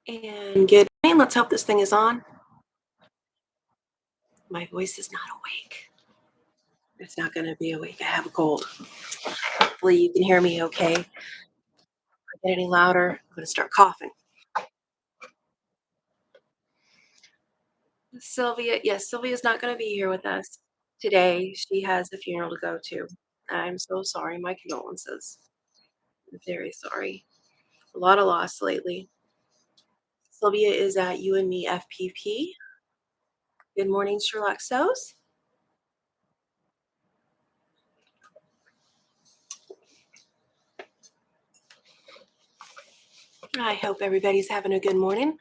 And good morning. Let's hope this thing is on. My voice is not awake. It's not going to be awake. I have a cold. Hopefully, you can hear me okay. If I get any louder, I'm going to start coughing. Sylvia, yes, Sylvia's not going to be here with us today. She has a funeral to go to. I'm so sorry. My condolences. I'm very sorry. A lot of loss lately. Sylvia is at You and Me FPP. Good morning, Sherlock Sows. I hope everybody's having a good morning.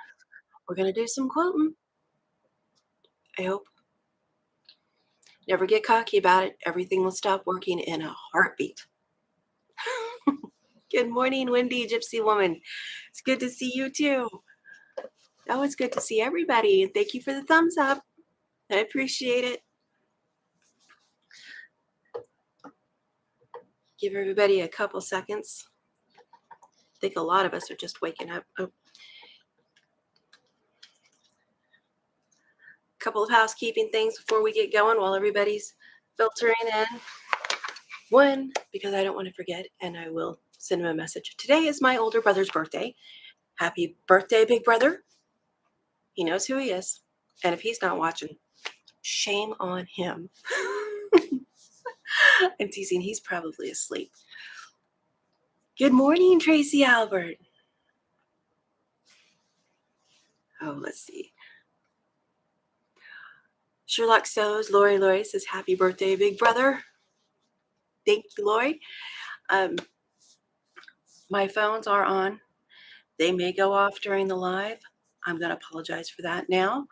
We're going to do some quilting. I hope. Never get cocky about it. Everything will stop working in a heartbeat. Good morning, Wendy, Gypsy Woman. It's good to see you too. Oh, it's good to see everybody. And thank you for the thumbs up. I appreciate it. Give everybody a couple seconds. I think a lot of us are just waking up. Oh. Couple of housekeeping things before we get going while everybody's filtering in. One, because I don't want to forget, and I will send him a message. Today is my older brother's birthday. Happy birthday, big brother. He knows who he is. And if he's not watching, shame on him. I'm teasing. He's probably asleep. Good morning, Tracy Albert. Oh, let's see. Sherlock Sows, Lori says, happy birthday, big brother. Thank you, Lori. My phones are on. They may go off during the live. I'm going to apologize for that now.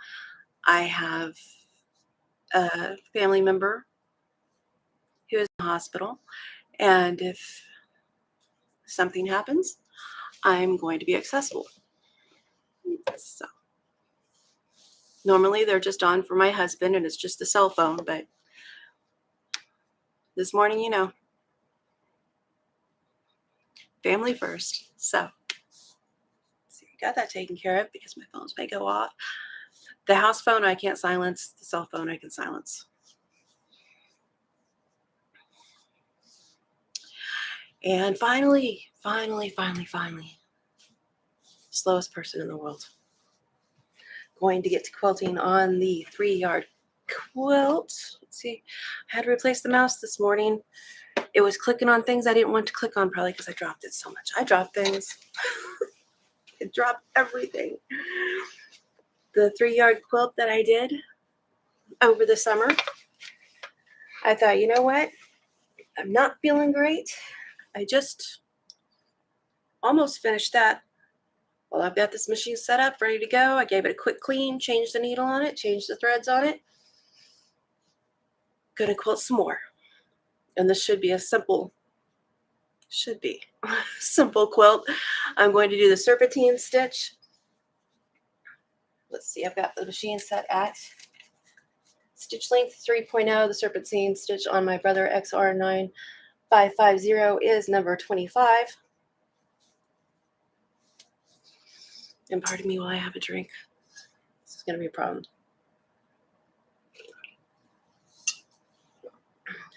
I have a family member who is in the hospital, and if something happens, I'm going to be accessible. So normally they're just on for my husband, and it's just a cell phone, but this morning, you know, family first. So see, we got that taken care of because my phones may go off. The house phone I can't silence. The cell phone I can silence. And finally, slowest person in the world. Going to get to quilting on the 3-yard quilt. Let's see. I had to replace the mouse this morning. It was clicking on things I didn't want to click on, probably because I dropped it so much. I dropped things. It dropped everything. The 3-yard quilt that I did over the summer, I thought, you know what? I'm not feeling great. I just almost finished that. Well, I've got this machine set up, ready to go. I gave it a quick clean, changed the needle on it, changed the threads on it. Gonna quilt some more. And this should be a simple quilt. I'm going to do the serpentine stitch. Let's see, I've got the machine set at stitch length 3.0. The serpentine stitch on my Brother XR9550 is number 25. And pardon me while I have a drink. This is going to be a problem.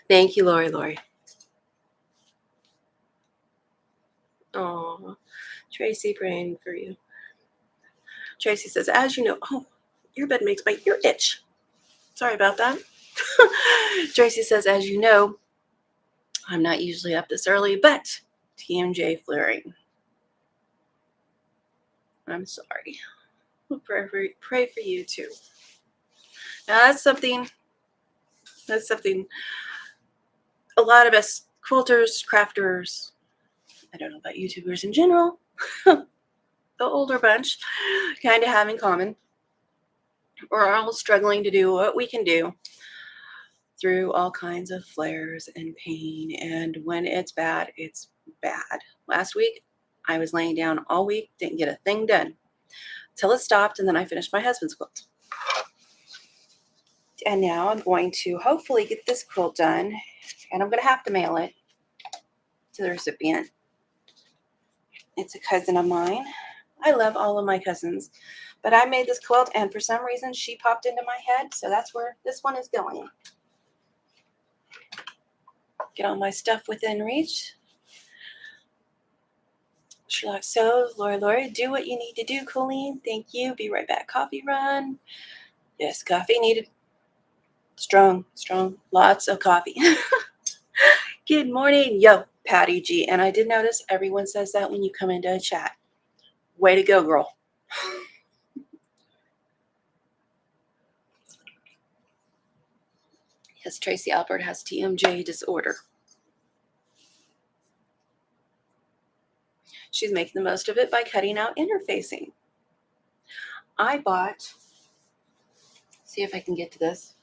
Thank you, Lori. Oh, Tracy praying for you. Tracy says, as you know, oh, your bed makes my ear itch. Sorry about that. Tracy says, as you know, I'm not usually up this early, but TMJ flaring. I'm sorry. We'll pray for you too. Now that's something a lot of us quilters, crafters, I don't know about YouTubers in general, the older bunch kind of have in common. We're all struggling to do what we can do through all kinds of flares and pain. And when it's bad, it's bad. Last week, I was laying down all week, didn't get a thing done till it stopped, and then I finished my husband's quilt. And now I'm going to hopefully get this quilt done, and I'm going to have to mail it to the recipient. It's a cousin of mine. I love all of my cousins. But I made this quilt, and for some reason, she popped into my head, so that's where this one is going. Get all my stuff within reach. Sherlock, so Lori, do what you need to do, Coleen. Thank you. Be right back. Coffee run. Yes, coffee needed. Strong, lots of coffee. Good morning. Yo, Patty G. And I did notice everyone says that when you come into a chat. Way to go, girl. Yes, Tracy Albert has TMJ disorder. She's making the most of it by cutting out interfacing. I bought, see if I can get to this.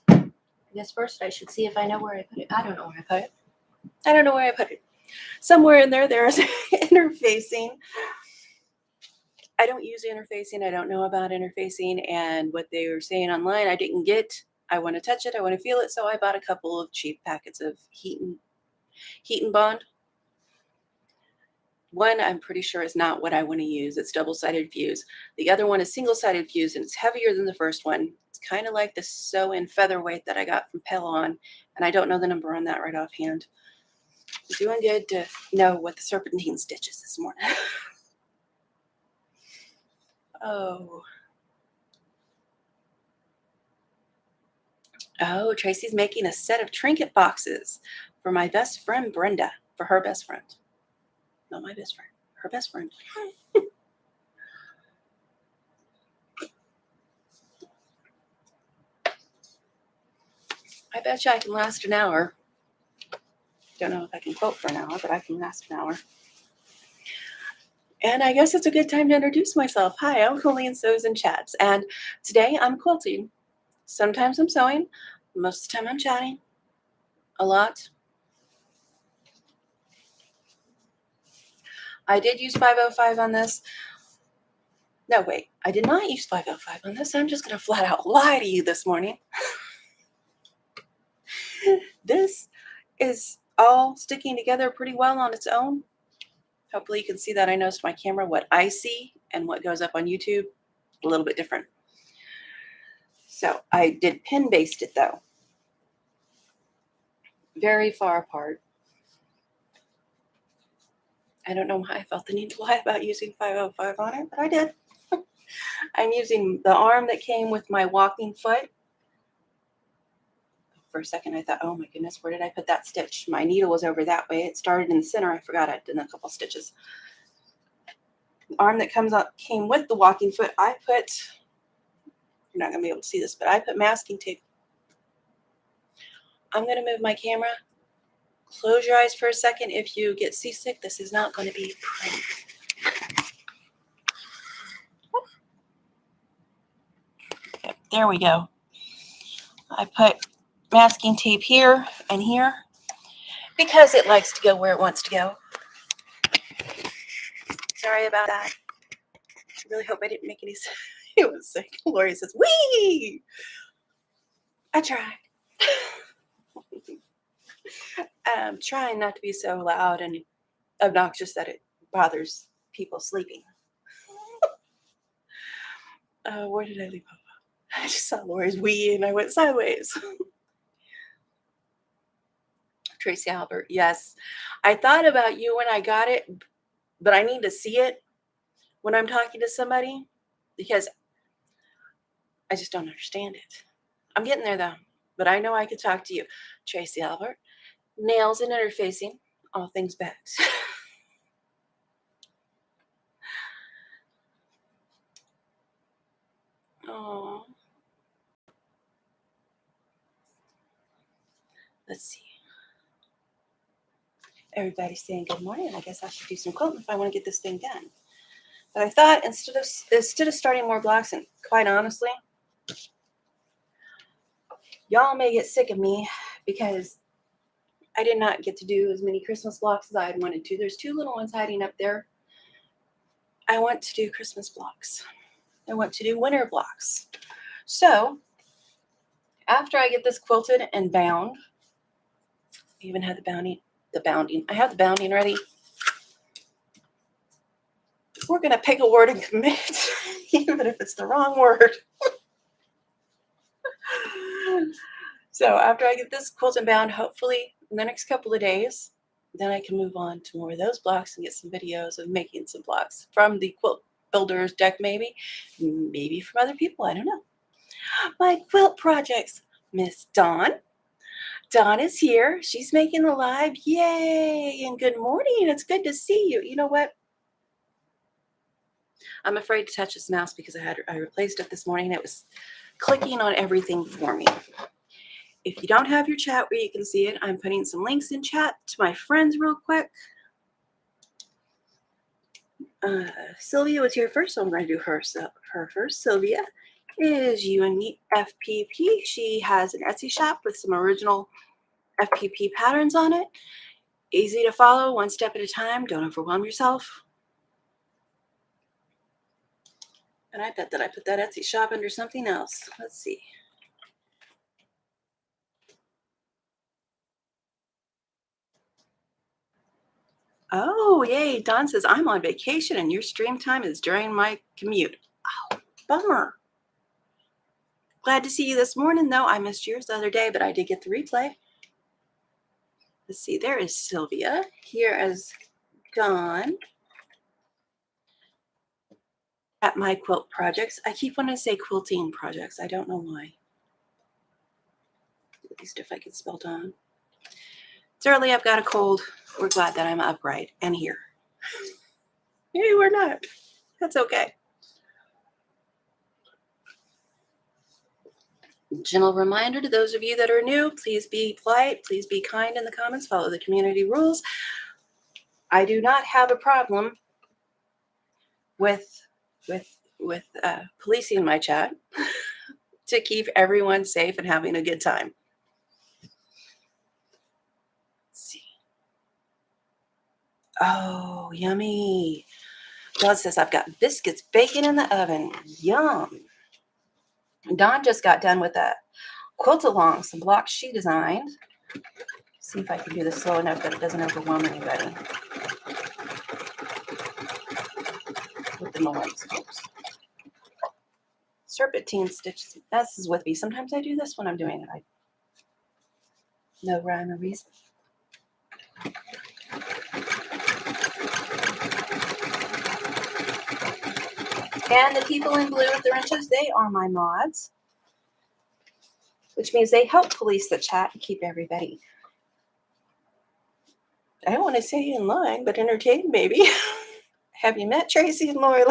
I guess first I should see if I know where I put it. I don't know where I put it. Somewhere in there, there's interfacing. I don't use interfacing. I don't know about interfacing, and what they were saying online, I didn't get. I want to touch it. I want to feel it. So I bought a couple of cheap packets of heat and bond. One, I'm pretty sure is not what I want to use. It's double-sided fuse. The other one is single-sided fuse, and it's heavier than the first one. It's kind of like the sew-in featherweight that I got from Pellon, and I don't know the number on that right offhand. I'm doing good to know what the serpentine stitch is this morning. Oh, Tracy's making a set of trinket boxes for my best friend, Brenda, for her best friend. Not my best friend, her best friend. I bet you I can last an hour. Don't know if I can quilt for an hour, but I can last an hour. And I guess it's a good time to introduce myself. Hi, I'm Coleen Sews and Chats, and today I'm quilting. Sometimes I'm sewing, most of the time I'm chatting. A lot. I did use 505 on this. No, wait, I did not use 505 on this. I'm just going to flat out lie to you this morning. This is all sticking together pretty well on its own. Hopefully you can see that I noticed my camera, what I see and what goes up on YouTube, a little bit different. So I did pin baste it though. Very far apart. I don't know why I felt the need to lie about using 505 on it, but I did. I'm using the arm that came with my walking foot. For a second, I thought, oh my goodness, where did I put that stitch? My needle was over that way. It started in the center. I forgot I did a couple stitches. The arm that came with the walking foot, I put, you're not going to be able to see this, but I put masking tape. I'm going to move my camera. Close your eyes for a second. If you get seasick, this is not going to be pretty. There we go. I put masking tape here and here because it likes to go where it wants to go. Sorry about that. I really hope I didn't make any sense. It was sick. Lori says, wee! I tried. I'm trying not to be so loud and obnoxious that it bothers people sleeping. Where did I leave off? I just saw Lori's wee and I went sideways. Tracy Albert, yes. I thought about you when I got it, but I need to see it when I'm talking to somebody because I just don't understand it. I'm getting there though, but I know I could talk to you. Tracy Albert, nails and interfacing, all things bags. Oh. Let's see. Everybody's saying good morning. I guess I should do some quilting if I want to get this thing done. But I thought instead of starting more blocks, and quite honestly, y'all may get sick of me because I did not get to do as many Christmas blocks as I had wanted to. There's two little ones hiding up there. I want to do Christmas blocks. I want to do winter blocks. So after I get this quilted and bound, I even had the bounding the bounding. I have the bounding ready. We're going to pick a word and commit, even if it's the wrong word. So after I get this quilted bound, hopefully in the next couple of days, then I can move on to more of those blocks and get some videos of making some blocks from the quilt builder's deck, maybe from other people. I don't know. My quilt projects. Miss Dawn. Dawn is here. She's making the live. Yay! And good morning. It's good to see you. You know what? I'm afraid to touch this mouse because I replaced it this morning. It was clicking on everything for me. If you don't have your chat where you can see it, I'm putting some links in chat to my friends real quick. Sylvia was here first, so I'm going to do her first. Sylvia is You and Me FPP. She has an Etsy shop with some original FPP patterns on it. Easy to follow, one step at a time. Don't overwhelm yourself. And I bet that I put that Etsy shop under something else. Let's see. Oh, yay. Don says, I'm on vacation and your stream time is during my commute. Oh, bummer. Glad to see you this morning, though. I missed yours the other day, but I did get the replay. Let's see. There is Sylvia. Here is Dawn at my quilt projects. I keep wanting to say quilting projects. I don't know why. At least if I could spell Dawn. It's early. I've got a cold. We're glad that I'm upright and here. Maybe we're not. That's okay. Gentle reminder to those of you that are new, please be polite, please be kind in the comments, follow the community rules. I do not have a problem with policing my chat to keep everyone safe and having a good time. Let's see. Oh, yummy. Dawn says, I've got biscuits baking in the oven. Yum. Dawn just got done with that quilt along, some blocks she designed. See if I can do this slow enough that it doesn't overwhelm anybody with the noise. Oops. Serpentine stitches. This is with me. Sometimes I do this when I'm doing it. No rhyme or reason. And the people in blue with the wrenches, they are my mods, which means they help police the chat and keep everybody, I don't want to say in line, but entertained, maybe. Have you met Tracy and Lori?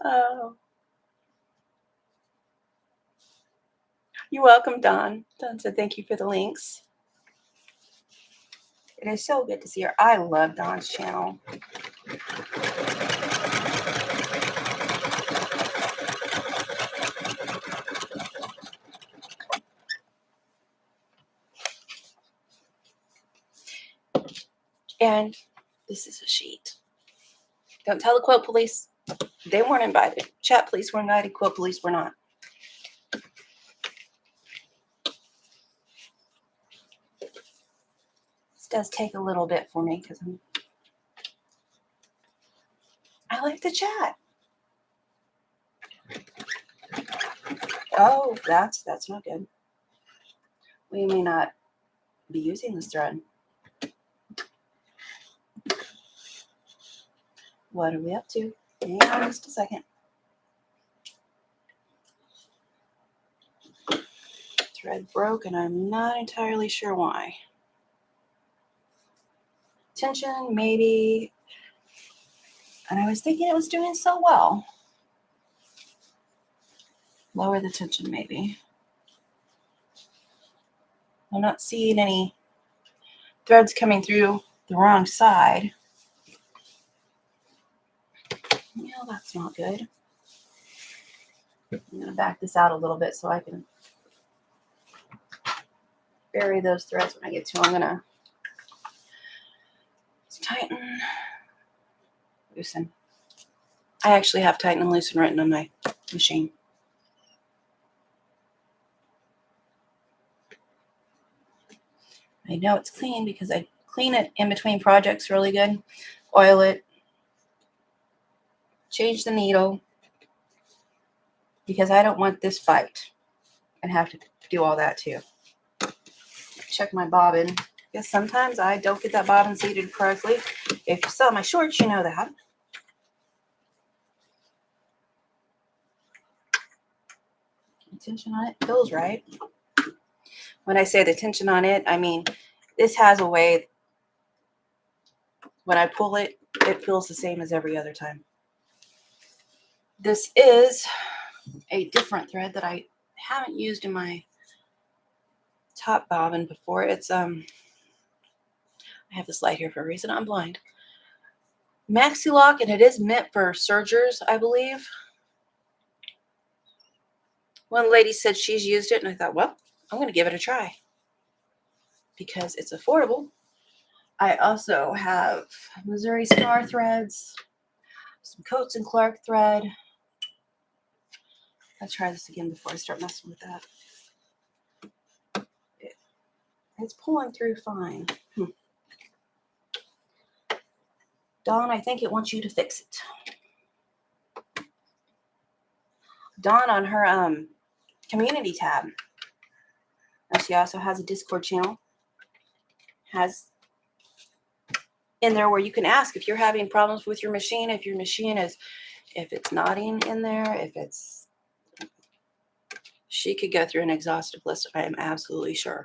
Oh. You're welcome, Don. Don said thank you for the links. It is so good to see her. I love Don's channel. And this is a sheet. Don't tell the quilt police. They weren't invited. Chat police were invited. Quilt police were not. This does take a little bit for me because I like to chat. Oh, that's not good. We may not be using this thread. What are we up to? Hang on just a second. Thread broke and I'm not entirely sure why. Tension, maybe. And I was thinking it was doing so well. Lower the tension, maybe. I'm not seeing any threads coming through the wrong side. Well, that's not good. I'm going to back this out a little bit so I can bury those threads when I get to them. I'm going to tighten, loosen. I actually have tighten and loosen written on my machine. I know it's clean because I clean it in between projects really good. Oil it. Change the needle. Because I don't want this fight and have to do all that too. Check my bobbin. Because sometimes I don't get that bobbin seated correctly. If you saw my shorts, you know that. Tension on it feels right. When I say the tension on it, I mean this has a way, when I pull it, it feels the same as every other time. This is a different thread that I haven't used in my top bobbin before. It's I have this light here for a reason. I'm blind. Maxi Lock, and it is meant for sergers, I believe. One lady said she's used it, and I thought, well, I'm going to give it a try because it's affordable. I also have Missouri Star threads, some Coates and Clark thread. I'll try this again before I start messing with that. It's pulling through fine. Dawn, I think it wants you to fix it. Dawn on her community tab, and she also has a Discord channel, has in there where you can ask if you're having problems with your machine, if your machine is, if it's knotting in there, if it's, she could go through an exhaustive list, I am absolutely sure.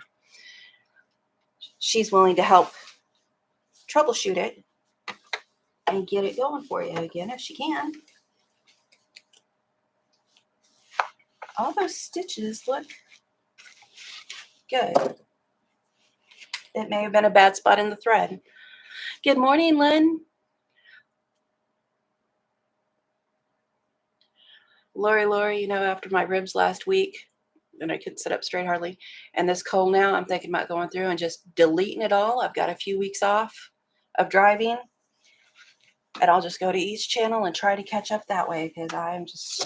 She's willing to help troubleshoot it and get it going for you again if she can. All those stitches look good. It may have been a bad spot in the thread. Good morning, Lynn. Lori, you know, after my ribs last week, and I couldn't sit up straight hardly, and this cold now, I'm thinking about going through and just deleting it all. I've got a few weeks off of driving, and I'll just go to each channel and try to catch up that way because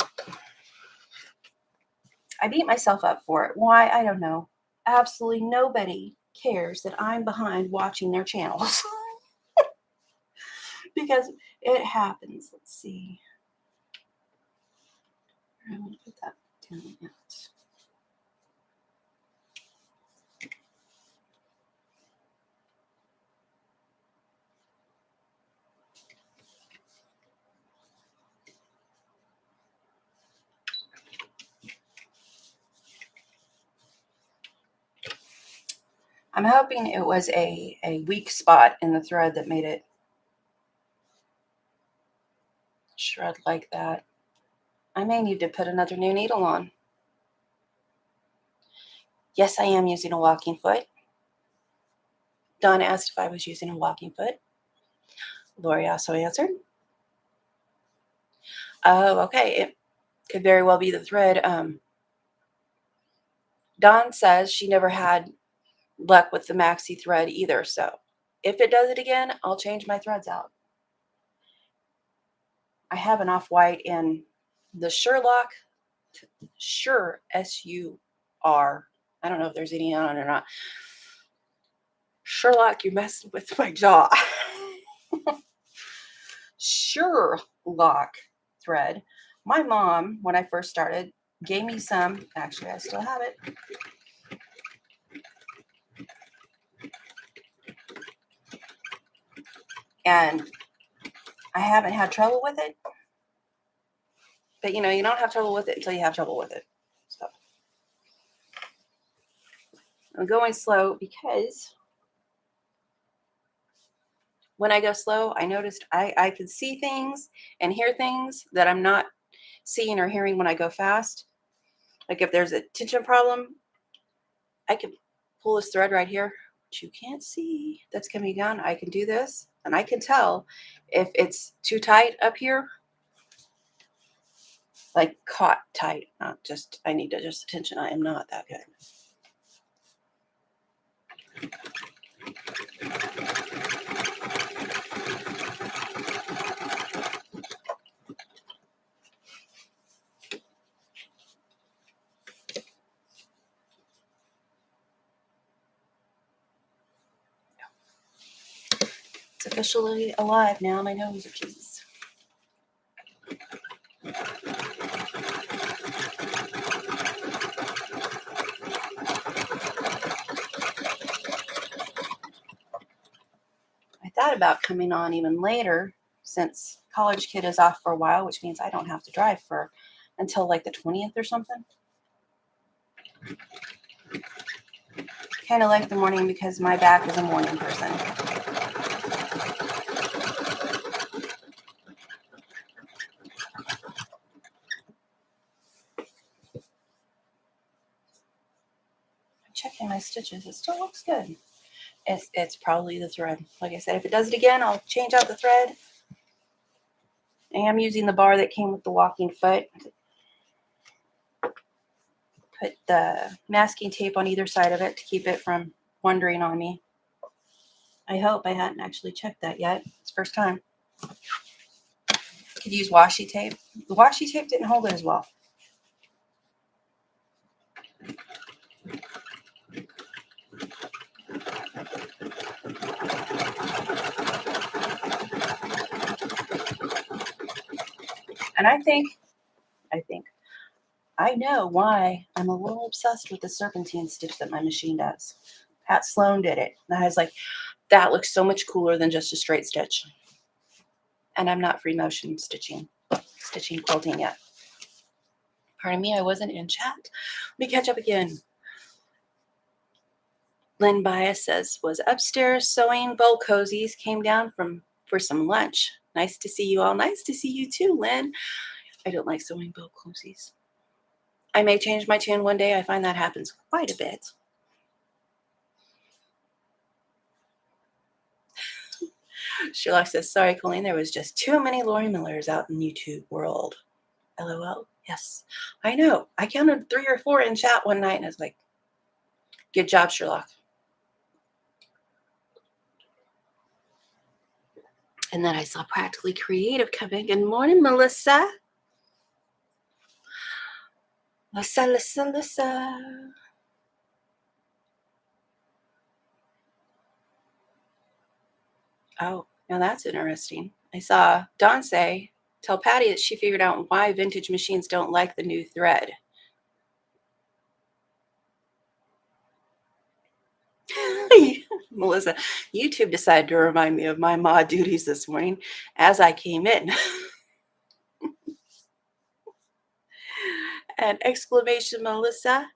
I beat myself up for it. Why? I don't know. Absolutely nobody cares that I'm behind watching their channels because it happens. Let's see. I'm going to put that down yet. I'm hoping it was a weak spot in the thread that made it shred like that. I may need to put another new needle on. Yes, I am using a walking foot. Donna asked if I was using a walking foot. Lori also answered. Oh, okay. It could very well be the thread. Dawn says she never had luck with the maxi thread either. So if it does it again, I'll change my threads out. I have an off-white in the Sherlock. Sure, S-U-R. I don't know if there's any on it or not. Sherlock, you're messing with my jaw. Sherlock thread. My mom, when I first started, gave me some. Actually, I still have it. And I haven't had trouble with it. But, you know, you don't have trouble with it until you have trouble with it. So I'm going slow because when I go slow, I noticed I can see things and hear things that I'm not seeing or hearing when I go fast. Like if there's a tension problem, I can pull this thread right here, which you can't see, that's coming down. I can do this and I can tell if it's too tight up here, like caught tight, not just, I need to adjust the tension. I am not that good. It's officially alive now. My nose itches. I thought about coming on even later since college kid is off for a while, which means I don't have to drive for until like the 20th or something. Kind of like the morning because my back is a morning person. I'm checking my stitches. It still looks good. It's probably the thread. Like I said, if it does it again, I'll change out the thread. I am using the bar that came with the walking foot. Put the masking tape on either side of it to keep it from wandering on me. I hope I hadn't actually checked that yet. It's the first time. Could use washi tape. The washi tape didn't hold it as well. And I know why I'm a little obsessed with the serpentine stitch that my machine does. Pat Sloan did it. And I was like, that looks so much cooler than just a straight stitch. And I'm not free motion stitching quilting yet. Pardon me, I wasn't in chat. Let me catch up again. Lynn Bias says, was upstairs sewing bowl cozies, came down for some lunch. Nice to see you all. Nice to see you too, Lynn. I don't like sewing bowl cozies. I may change my tune one day. I find that happens quite a bit. Sherlock says, sorry, Coleen, there was just too many Lori Millers out in YouTube world. LOL. Yes, I know. I counted 3 or 4 in chat one night and I was like, good job, Sherlock. And then I saw Practically Creative coming. Good morning, Melissa. Melissa. Oh, now that's interesting. I saw Dawn tell Patty that she figured out why vintage machines don't like the new thread. Melissa, YouTube decided to remind me of my mod duties this morning as I came in. And exclamation, Melissa.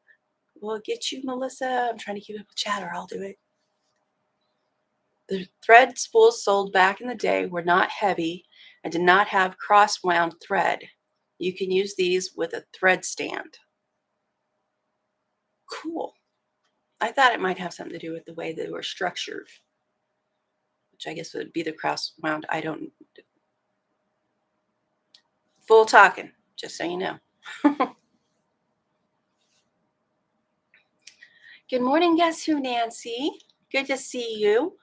We'll get you, Melissa. I'm trying to keep up with chat or I'll do it. The thread spools sold back in the day were not heavy and did not have cross-wound thread. You can use these with a thread stand. Cool. I thought it might have something to do with the way they were structured, which I guess would be the cross-wound. I don't. Full talking, just so you know. Good morning, guess who, Nancy? Good to see you.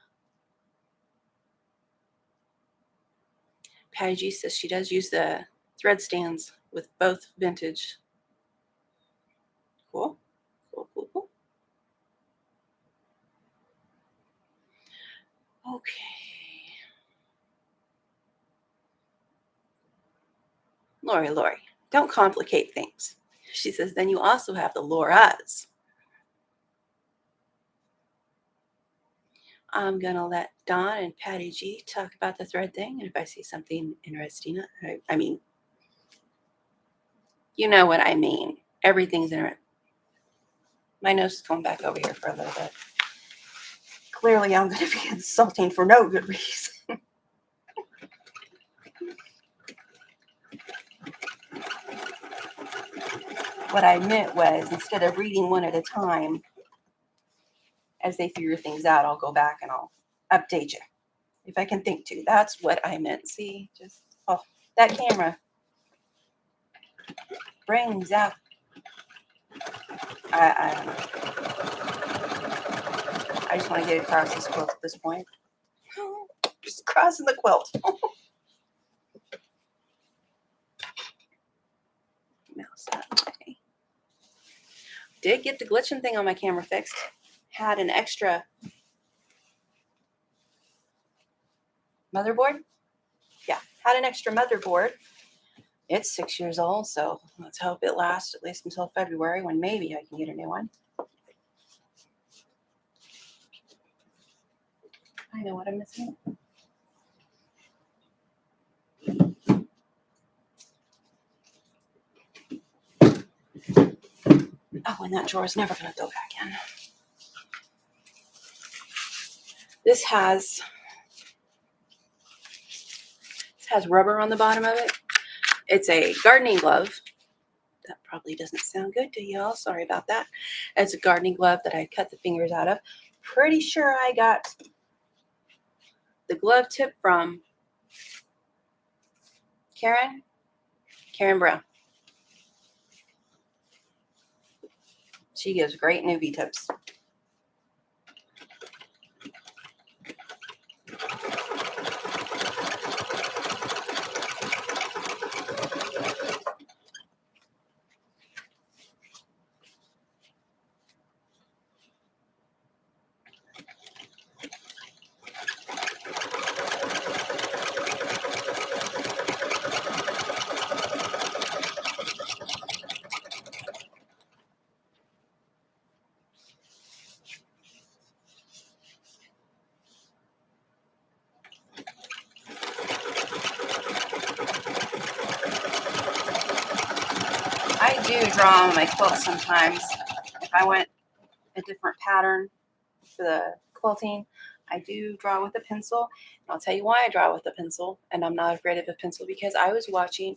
Patty G says she does use the thread stands with both vintage. Cool. Okay. Lori, don't complicate things. She says, then you also have the Lauras. I'm going to let Dawn and Patty G talk about the thread thing. And if I see something interesting, I mean, you know what I mean. Everything's interesting. My nose is going back over here for a little bit. Clearly, I'm going to be insulting for no good reason. What I meant was, instead of reading one at a time, as they figure things out, I'll go back and I'll update you if I can think to. That's what I meant. See, just that camera brings out. I don't know. I just want to get across this quilt at this point. Just crossing the quilt. Mouse that way. Did get the glitching thing on my camera fixed. Had an extra motherboard. Yeah, had an extra motherboard. It's 6 years old, so let's hope it lasts at least until February when maybe I can get a new one. I know what I'm missing. Oh, and that drawer is never going to go back in. This has rubber on the bottom of it. It's a gardening glove. That probably doesn't sound good to y'all. Sorry about that. It's a gardening glove that I cut the fingers out of. Pretty sure I got the glove tip from Karen Brown. She gives great newbie tips. I do draw on my quilt sometimes. If I want a different pattern for the quilting, I do draw with a pencil. And I'll tell you why I draw with a pencil, and I'm not afraid of a pencil, because I was watching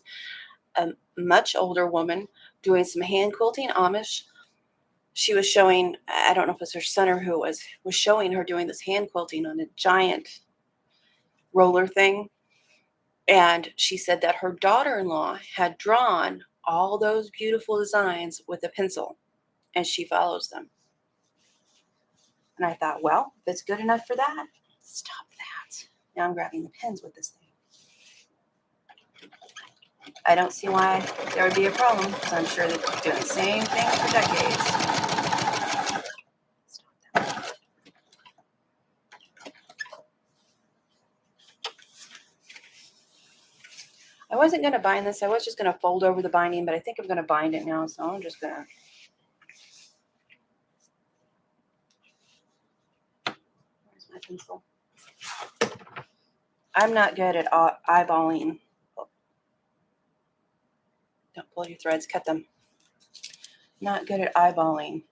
a much older woman doing some hand quilting Amish. She was showing, I don't know if it's her son or who it was showing her doing this hand quilting on a giant roller thing. And she said that her daughter-in-law had drawn all those beautiful designs with a pencil, and she follows them. And I thought, well, if it's good enough for that, stop that. Now I'm grabbing the pens with this thing. I don't see why there would be a problem, because I'm sure they're doing the same thing for decades. Stop that. I wasn't going to bind this. I was just going to fold over the binding, but I think I'm going to bind it now, so I'm just going to. Where's my pencil? I'm not good at eyeballing. Oh. Don't pull your threads, cut them. Not good at eyeballing.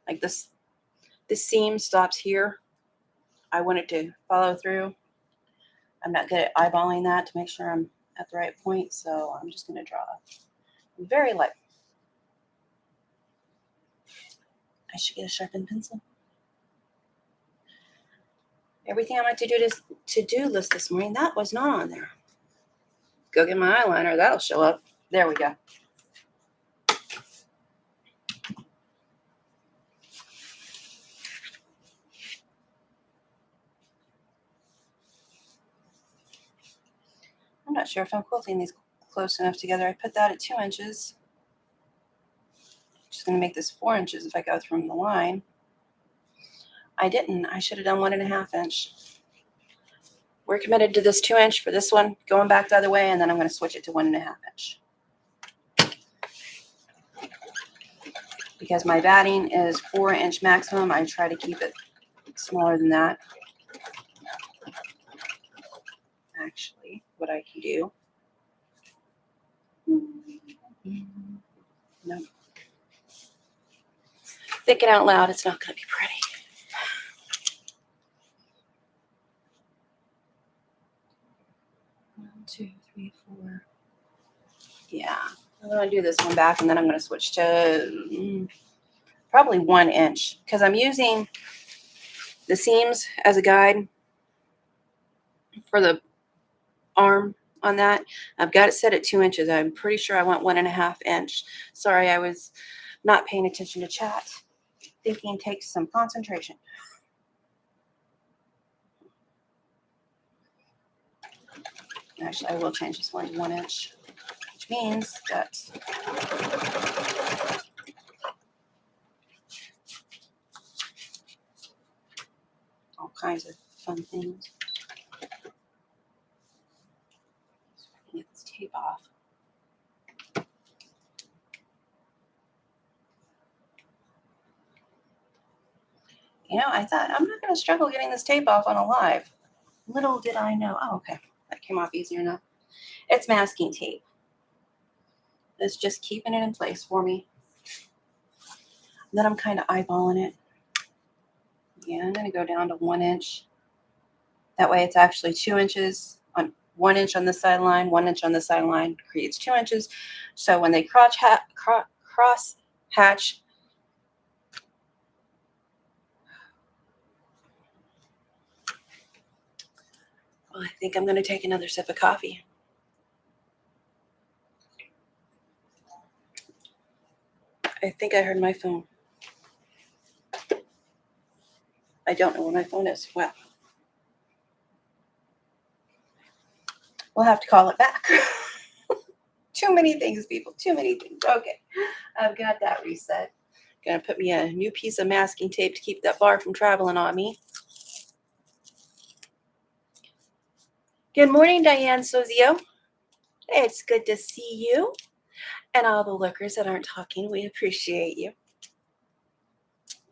Like this seam stops here. I want it to follow through. I'm not good at eyeballing that to make sure I'm at the right point, so I'm just going to draw very light. I should get a sharpened pencil. Everything I meant to do to-do list this morning, that was not on there. Go get my eyeliner. That'll show up. There we go. I'm not sure if I'm quilting these close enough together. I put that at 2 inches. Just going to make this 4 inches if I go from the line. I didn't. I should have done 1.5 inch. We're committed to this 2 inch for this one, going back the other way, and then I'm going to switch it to 1.5 inch. Because my batting is 4 inch maximum, I try to keep it smaller than that. Actually, what I can do. No. Thinking out loud, it's not going to be pretty. One, 2, 3, 4. Yeah. I'm going to do this one back, and then I'm going to switch to probably 1 inch, because I'm using the seams as a guide for the arm on that. I've got it set at 2 inches. I'm pretty sure I want 1.5 inch. Sorry, I was not paying attention to chat. Thinking takes some concentration. Actually, I will change this one to 1 inch, which means that all kinds of fun things. Get this tape off. You know, I thought I'm not going to struggle getting this tape off on a live. Little did I know. Oh, okay. That came off easier enough. It's masking tape. It's just keeping it in place for me. And then I'm kind of eyeballing it. Yeah, I'm going to go down to 1 inch. That way it's actually 2 inches on 1 inch on this sideline, 1 inch on this sideline creates 2 inches. So when they cross hatch, well, I think I'm going to take another sip of coffee. I think I heard my phone. I don't know where my phone is. Well, we'll have to call it back. Too many things, people. Too many things. Okay, I've got that reset. Gonna put me a new piece of masking tape to keep that bar from traveling on me. Good morning, Diane Sozio. It's good to see you. And all the lookers that aren't talking, we appreciate you.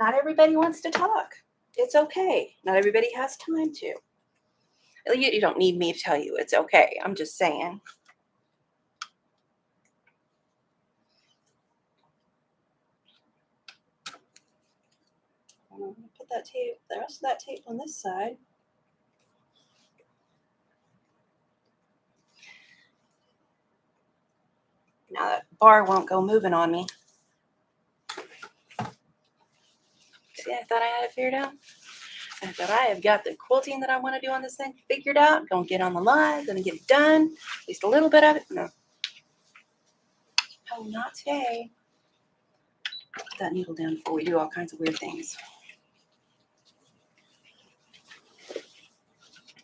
Not everybody wants to talk. It's okay. Not everybody has time to. You don't need me to tell you it's okay. I'm just saying. I'm going to put that tape, the rest of that tape on this side. Now that bar won't go moving on me. See, I thought I had it figured out. I thought I have got the quilting that I want to do on this thing figured out. Gonna get on the live, gonna get it done. At least a little bit of it. No. Oh, not today. Put that needle down before we do all kinds of weird things.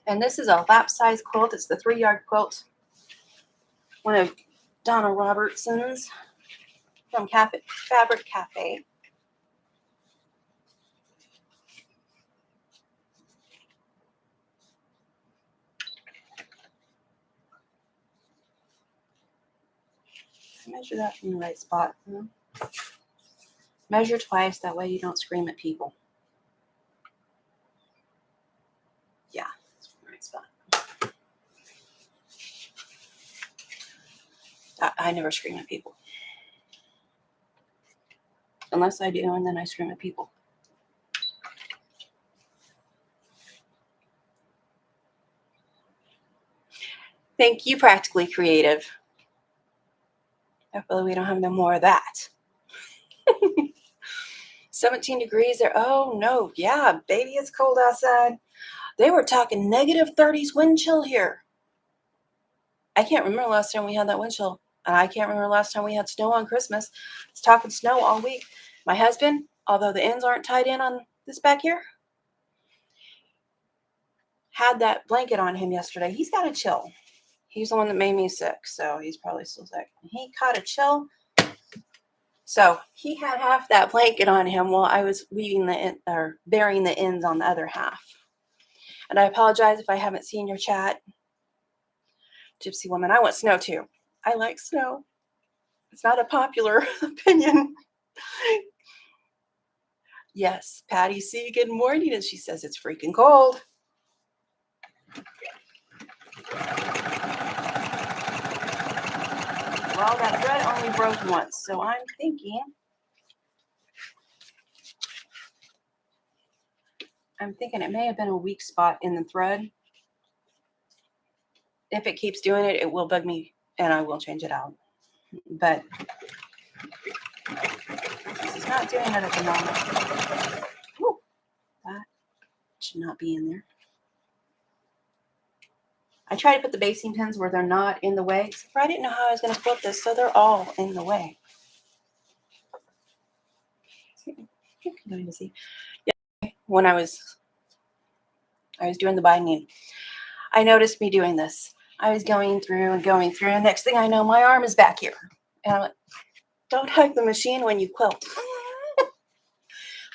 And this is a lap size quilt. It's the 3-yard quilt. One of Donna Robertson's from Fabric Cafe. Measure that from the right spot. Measure twice, that way you don't scream at people. Yeah, that's the right spot. I never scream at people. Unless I do, and then I scream at people. Thank you, Practically Creative. Hopefully we don't have no more of that. 17 degrees there. Oh, no. Yeah, baby, it's cold outside. They were talking negative 30s wind chill here. I can't remember last time we had that wind chill. And I can't remember last time we had snow on Christmas. It's talking snow all week. My husband, although the ends aren't tied in on this back here, had that blanket on him yesterday. He's got a chill. He's the one that made me sick, so he's probably still sick. He caught a chill. So he had half that blanket on him while I was weaving burying the ends on the other half. And I apologize if I haven't seen your chat. Gypsy woman, I want snow too. I like snow. It's not a popular opinion. Yes, Patty C, good morning. And she says it's freaking cold. Well, that thread only broke once, so I'm thinking it may have been a weak spot in the thread. If it keeps doing it, it will bug me and I will change it out. But this is not doing it at the moment. Ooh, that should not be in there. I try to put the basting pins where they're not in the way, except for I didn't know how I was going to flip this, so they're all in the way. You can kind of see. Yeah, when I was doing the binding, I noticed me doing this. I was going through, and next thing I know, my arm is back here. And I'm like, don't hug the machine when you quilt.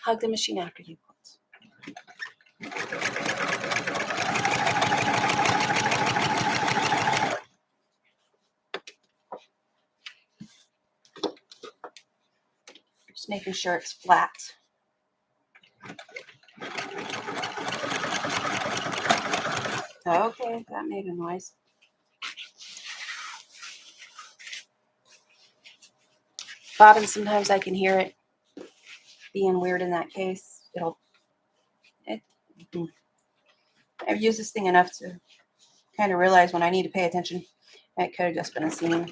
Hug the machine after you quilt. Just making sure it's flat. Okay, that made a noise. Bobbin, sometimes I can hear it being weird in that case. I've used this thing enough to kind of realize when I need to pay attention. It could have just been a seam.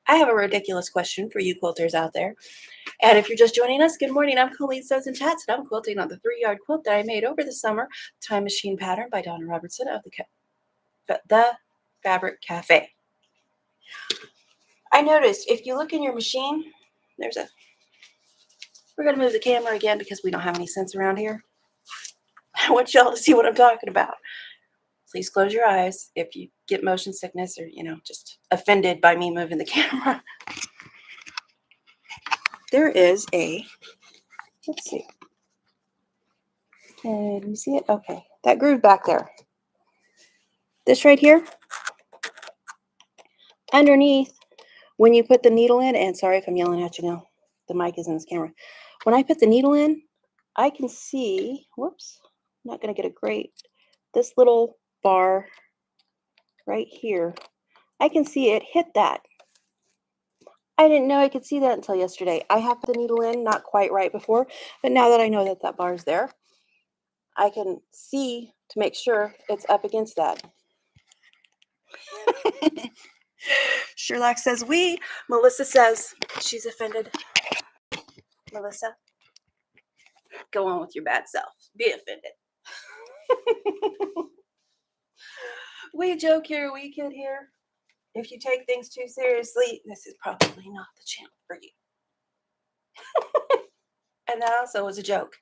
I have a ridiculous question for you quilters out there. And if you're just joining us, good morning. I'm Coleen Sews and Chats, and I'm quilting on the 3-yard quilt that I made over the summer, Time Machine Pattern by Donna Robertson of the Fabric Cafe. I noticed if you look in your machine, we're going to move the camera again because we don't have any sense around here. I want y'all to see what I'm talking about. Please close your eyes if you get motion sickness or, just offended by me moving the camera. There is let's see. Can you see it? Okay, that groove back there. This right here, underneath, when you put the needle in, and sorry if I'm yelling at you now, the mic is in this camera. When I put the needle in, I can see, whoops, I'm not going to get a great, this little bar right here, I can see it hit that. I didn't know I could see that until yesterday. I have put the needle in, not quite right before, but now that I know that that bar is there, I can see to make sure it's up against that. Sherlock says we. Melissa says she's offended. Melissa, go on with your bad self. Be offended. We joke here, we kid here. If you take things too seriously, this is probably not the channel for you. And that also was a joke.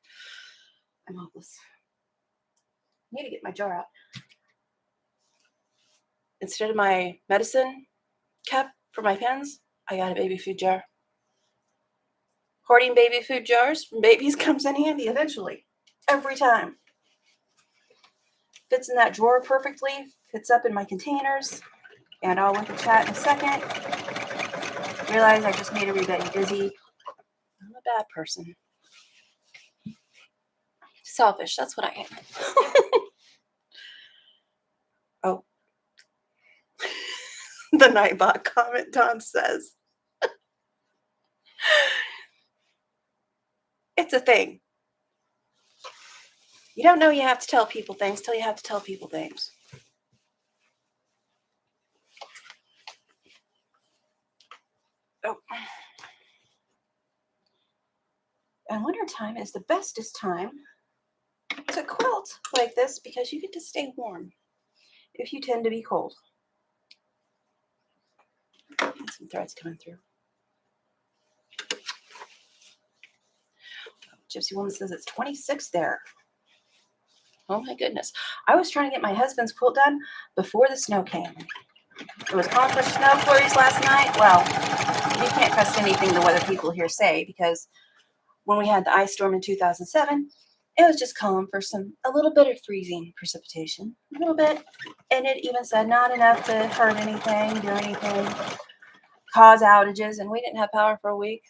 I'm hopeless. I need to get my jar out. Instead of my medicine cup for my pens, I got a baby food jar. Hoarding baby food jars from babies comes in handy eventually. Every time. Fits in that drawer perfectly. Fits up in my containers. And I'll look at chat in a second. Realize I just made everybody dizzy. I'm a bad person. Selfish, that's what I am. Oh. The Nightbot comment, Don says. It's a thing. You don't know you have to tell people things till you have to tell people things. Oh. And wintertime is the bestest time to quilt like this because you get to stay warm if you tend to be cold. Some threads coming through. Gypsy Woman says it's 26 there. Oh my goodness. I was trying to get my husband's quilt done before the snow came. It was calling for snow flurries last night. Well, you can't trust anything the weather people here say because when we had the ice storm in 2007, it was just calling for a little bit of freezing precipitation. A little bit. And it even said not enough to hurt anything, do anything, cause outages, and we didn't have power for a week.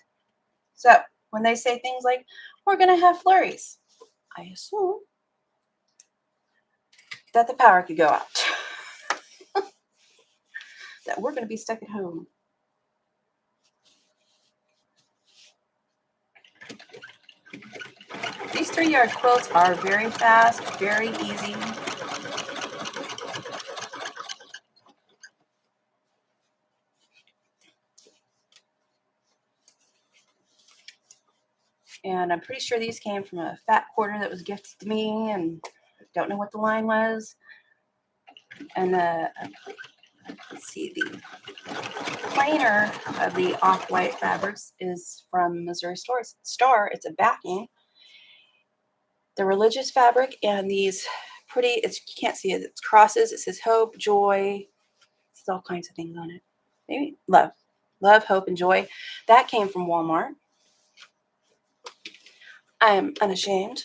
So when they say things like, we're going to have flurries, I assume that the power could go out. That we're going to be stuck at home. These 3-yard quilts are very fast, very easy. And I'm pretty sure these came from a fat quarter that was gifted to me, and don't know what the line was. And let's see, the planer of the off-white fabrics is from Missouri Star. It's a backing. The religious fabric and these pretty, you can't see it, it's crosses. It says hope, joy. It's all kinds of things on it. Maybe love, hope, and joy. That came from Walmart. I am unashamed.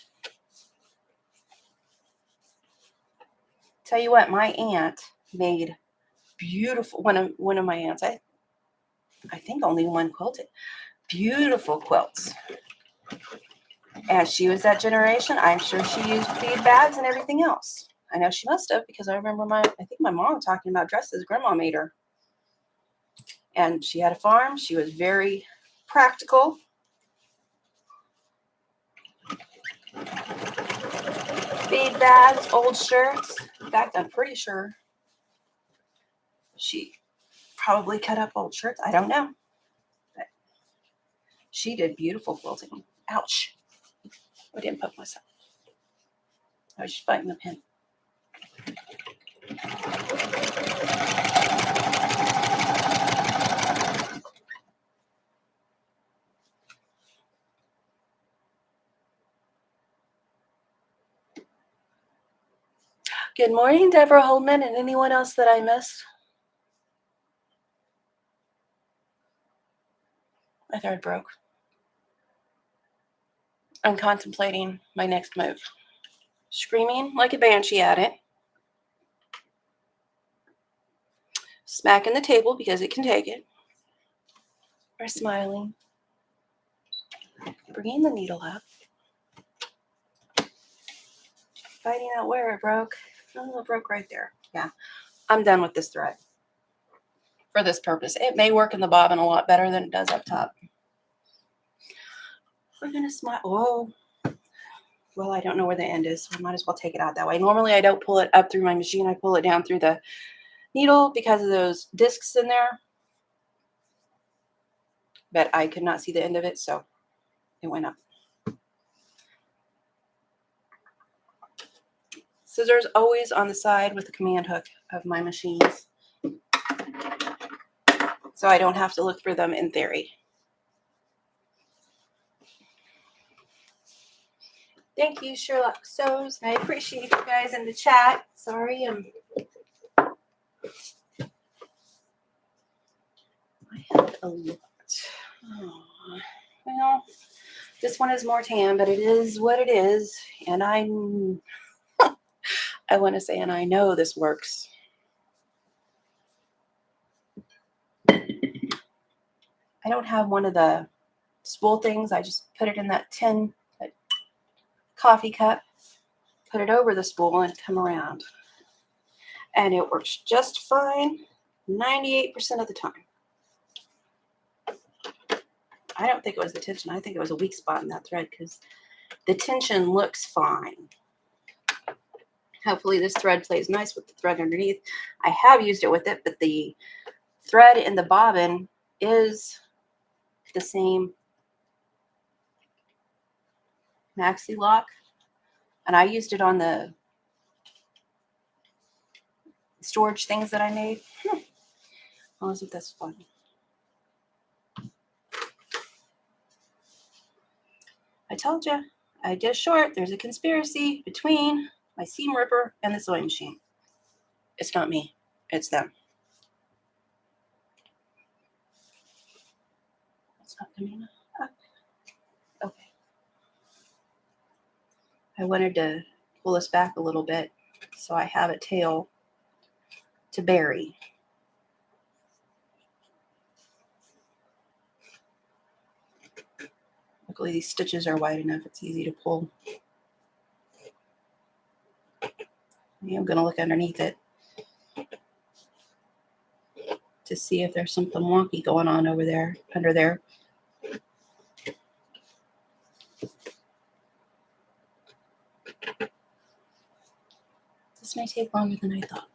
Tell you what, my aunt made beautiful, one of my aunts, I think only one quilted, beautiful quilts. As she was that generation, I'm sure she used bead bags and everything else. I know she must have, because I remember I think my mom talking about dresses grandma made her. And she had a farm. She was very practical. Bead bags, old shirts. In fact, I'm pretty sure she probably cut up old shirts. I don't know. But she did beautiful quilting. Ouch. I didn't poke myself. I was just biting the pin. Good morning, Deborah Holdman, and anyone else that I missed. My thread broke. I'm contemplating my next move. Screaming like a banshee at it. Smacking the table because it can take it. Or smiling. Bringing the needle up. Finding out where it broke. Oh, it broke right there. Yeah, I'm done with this thread. For this purpose. It may work in the bobbin a lot better than it does up top. We're going to smile. Oh, well, I don't know where the end is, so I might as well take it out that way. Normally, I don't pull it up through my machine. I pull it down through the needle because of those discs in there. But I could not see the end of it, so it went up. Scissors always on the side with the command hook of my machines. So I don't have to look for them in theory. Thank you, Sherlock Sews. I appreciate you guys in the chat. Sorry, I had a lot. Oh, well, this one is more tan, but it is what it is. And I want to say, and I know this works. I don't have one of the spool things. I just put it in that tin coffee cup, put it over the spool, and come around. And it works just fine 98% of the time. I don't think it was the tension. I think it was a weak spot in that thread because the tension looks fine. Hopefully this thread plays nice with the thread underneath. I have used it with it, but the thread in the bobbin is the same maxi lock. And I used it on the storage things that I made. Oh, isn't this fun? I told you, I did short. There's a conspiracy between my seam ripper and the sewing machine. It's not me. It's them. It's not coming up. Okay. I wanted to pull this back a little bit so I have a tail to bury. Luckily, these stitches are wide enough. It's easy to pull. I'm going to look underneath it to see if there's something wonky going on over there, under there. This may take longer than I thought.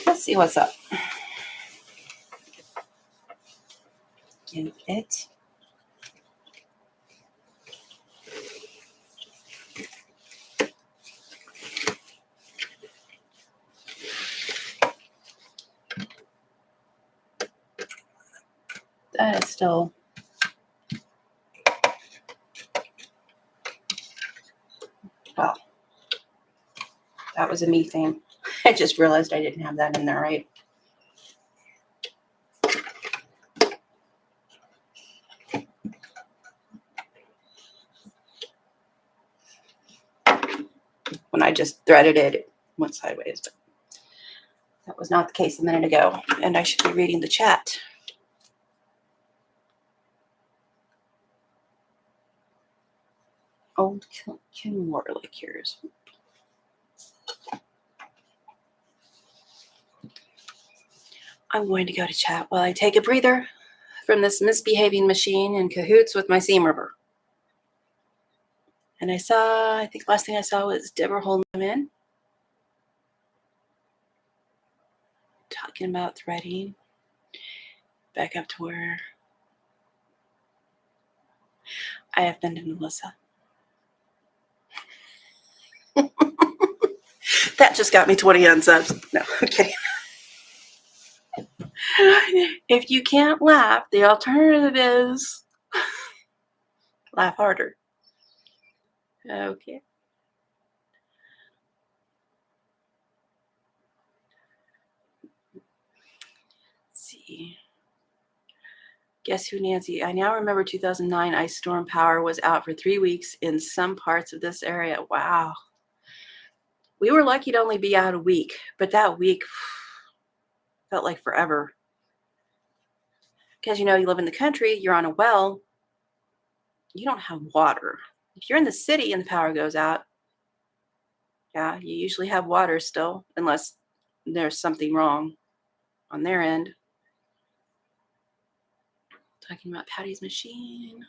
Let's see what's up. Give it. That is still well. That was a me thing. I just realized I didn't have that in there right. When I just threaded it, it went sideways. But that was not the case a minute ago. And I should be reading the chat. Old Kenmore liqueurs. I'm going to go to chat while I take a breather from this misbehaving machine in cahoots with my seam ripper. And I think the last thing I saw was Deborah holding them in. Talking about threading. Back up to where I have been to Melissa. That just got me 20 unsubs. No, I'm kidding. If you can't laugh, the alternative is laugh harder. Okay. Let's see. Guess who, Nancy? I now remember 2009 ice storm power was out for 3 weeks in some parts of this area. Wow. We were lucky to only be out a week, but that week felt like forever. Because, you live in the country, you're on a well, you don't have water. If you're in the city and the power goes out, yeah, you usually have water still, unless there's something wrong on their end. Talking about Patty's machine.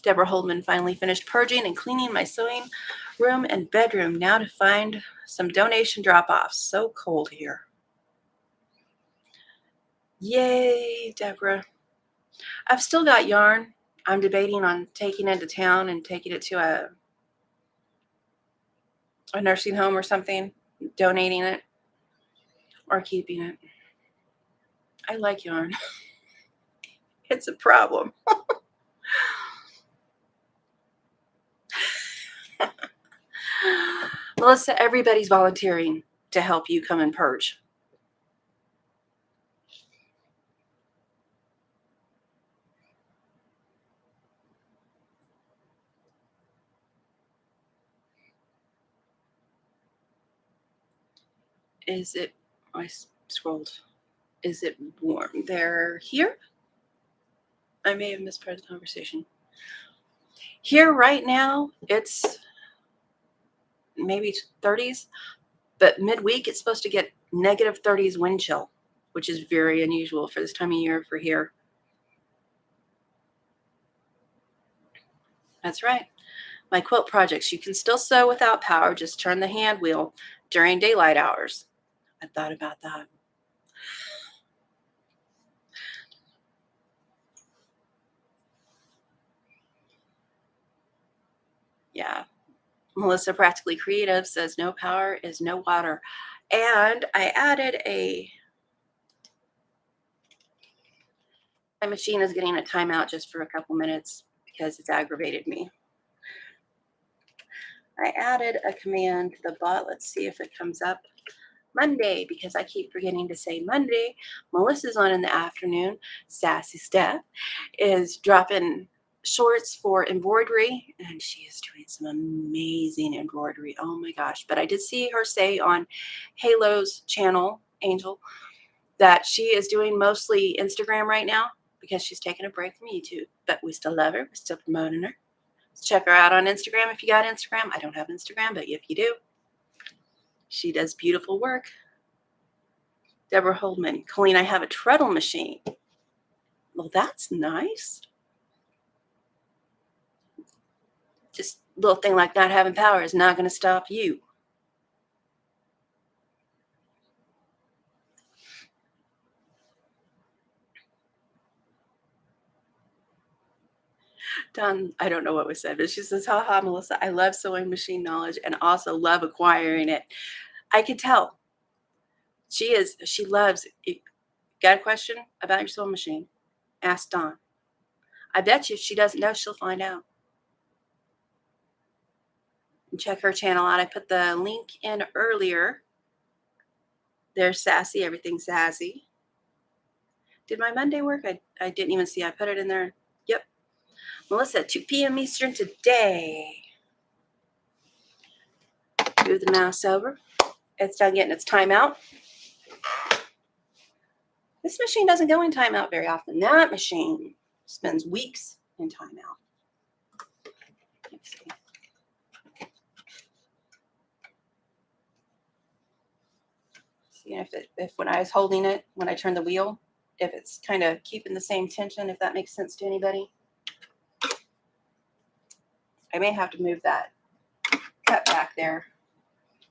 Deborah Holdman finally finished purging and cleaning my sewing room and bedroom. Now to find some donation drop-offs. So cold here. Yay, Deborah. I've still got yarn. I'm debating on taking it to town and taking it to a nursing home or something, donating it or keeping it. I like yarn. It's a problem. Melissa, everybody's volunteering to help you come and purge. Is it, I scrolled, is it warm? They're here? I may have misread the conversation. Here right now, it's maybe 30s, but midweek it's supposed to get negative 30s wind chill, which is very unusual for this time of year for here. That's right. My quilt projects, you can still sew without power, just turn the hand wheel during daylight hours. I thought about that. Yeah. Melissa Practically Creative says no power is no water. And I added my machine is getting a timeout just for a couple minutes because it's aggravated me. I added a command to the bot. Let's see if it comes up. Monday, because I keep forgetting to say Monday. Melissa's on in the afternoon. Sassy Steph is dropping shorts for embroidery, and she is doing some amazing embroidery. Oh my gosh. But I did see her say on Halo's channel, Angel, that she is doing mostly Instagram right now because she's taking a break from YouTube. But we still love her. We're still promoting her. Check her out on Instagram if you got Instagram. I don't have Instagram, but if you do, she does beautiful work. Deborah Holdman. Coleen, I have a treadle machine. Well, that's nice. Just a little thing like not having power is not going to stop you. Don, I don't know what was said, but she says, haha, Melissa, I love sewing machine knowledge and also love acquiring it. I could tell. She loves it. Got a question about your sewing machine? Ask Dawn. I bet you if she doesn't know, she'll find out. And check her channel out. I put the link in earlier. There's Sassy, everything Sassy. Did my Monday work? I didn't even see. I put it in there. Yep. Melissa, 2 p.m. Eastern today. Move the mouse over. It's done getting its timeout. This machine doesn't go in timeout very often. That machine spends weeks in timeout. Let's see. See if when I was holding it, when I turn the wheel, if it's kind of keeping the same tension, if that makes sense to anybody. I may have to move that cut back there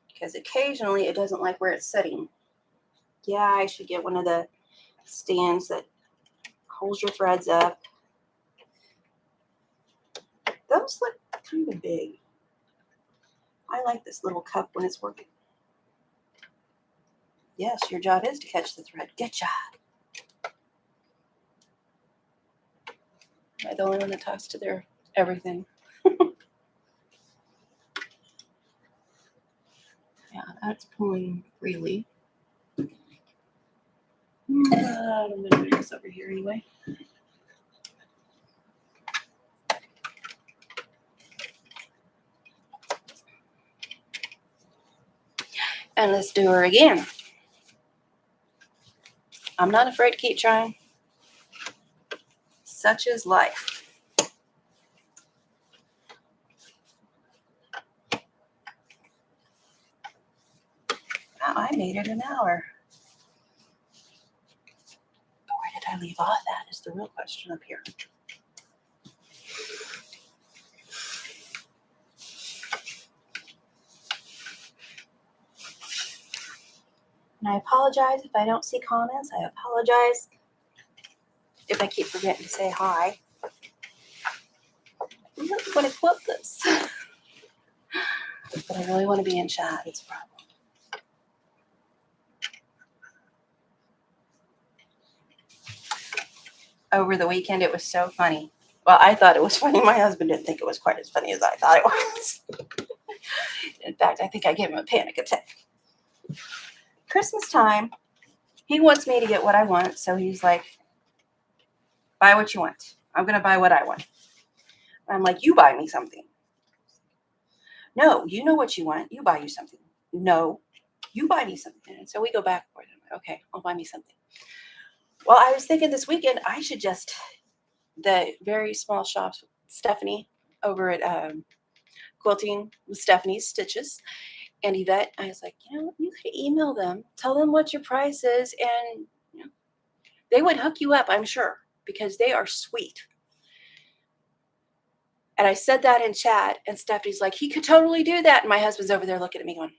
because occasionally it doesn't like where it's sitting. Yeah, I should get one of the stands that holds your threads up. Those look kind of big. I like this little cup when it's working. Yes, your job is to catch the thread. Good job. Am I the only one that talks to their everything? Yeah, that's pulling freely. I'm going to move this over here anyway. And let's do her again. I'm not afraid to keep trying. Such is life. Wow, I made it an hour. Where did I leave off at is the real question up here. And I apologize if I don't see comments. I apologize if I keep forgetting to say hi. I'm really going to quilt this. But I really want to be in chat. It's a problem. Over the weekend, it was so funny. Well, I thought it was funny. My husband didn't think it was quite as funny as I thought it was. In fact, I think I gave him a panic attack. Christmas time, he wants me to get what I want. So he's like, buy what you want. I'm going to buy what I want. I'm like, you buy me something. No, you know what you want. You buy you something. No, you buy me something. And so we go back and forth. I'm like, okay, I'll buy me something. Well, I was thinking this weekend I should just, the very small shops, Stephanie over at Quilting with Stephanie's Stitches and Yvette, I was like, you could email them, tell them what your price is, and they would hook you up, I'm sure, because they are sweet. And I said that in chat, and Stephanie's like, he could totally do that. And my husband's over there looking at me going,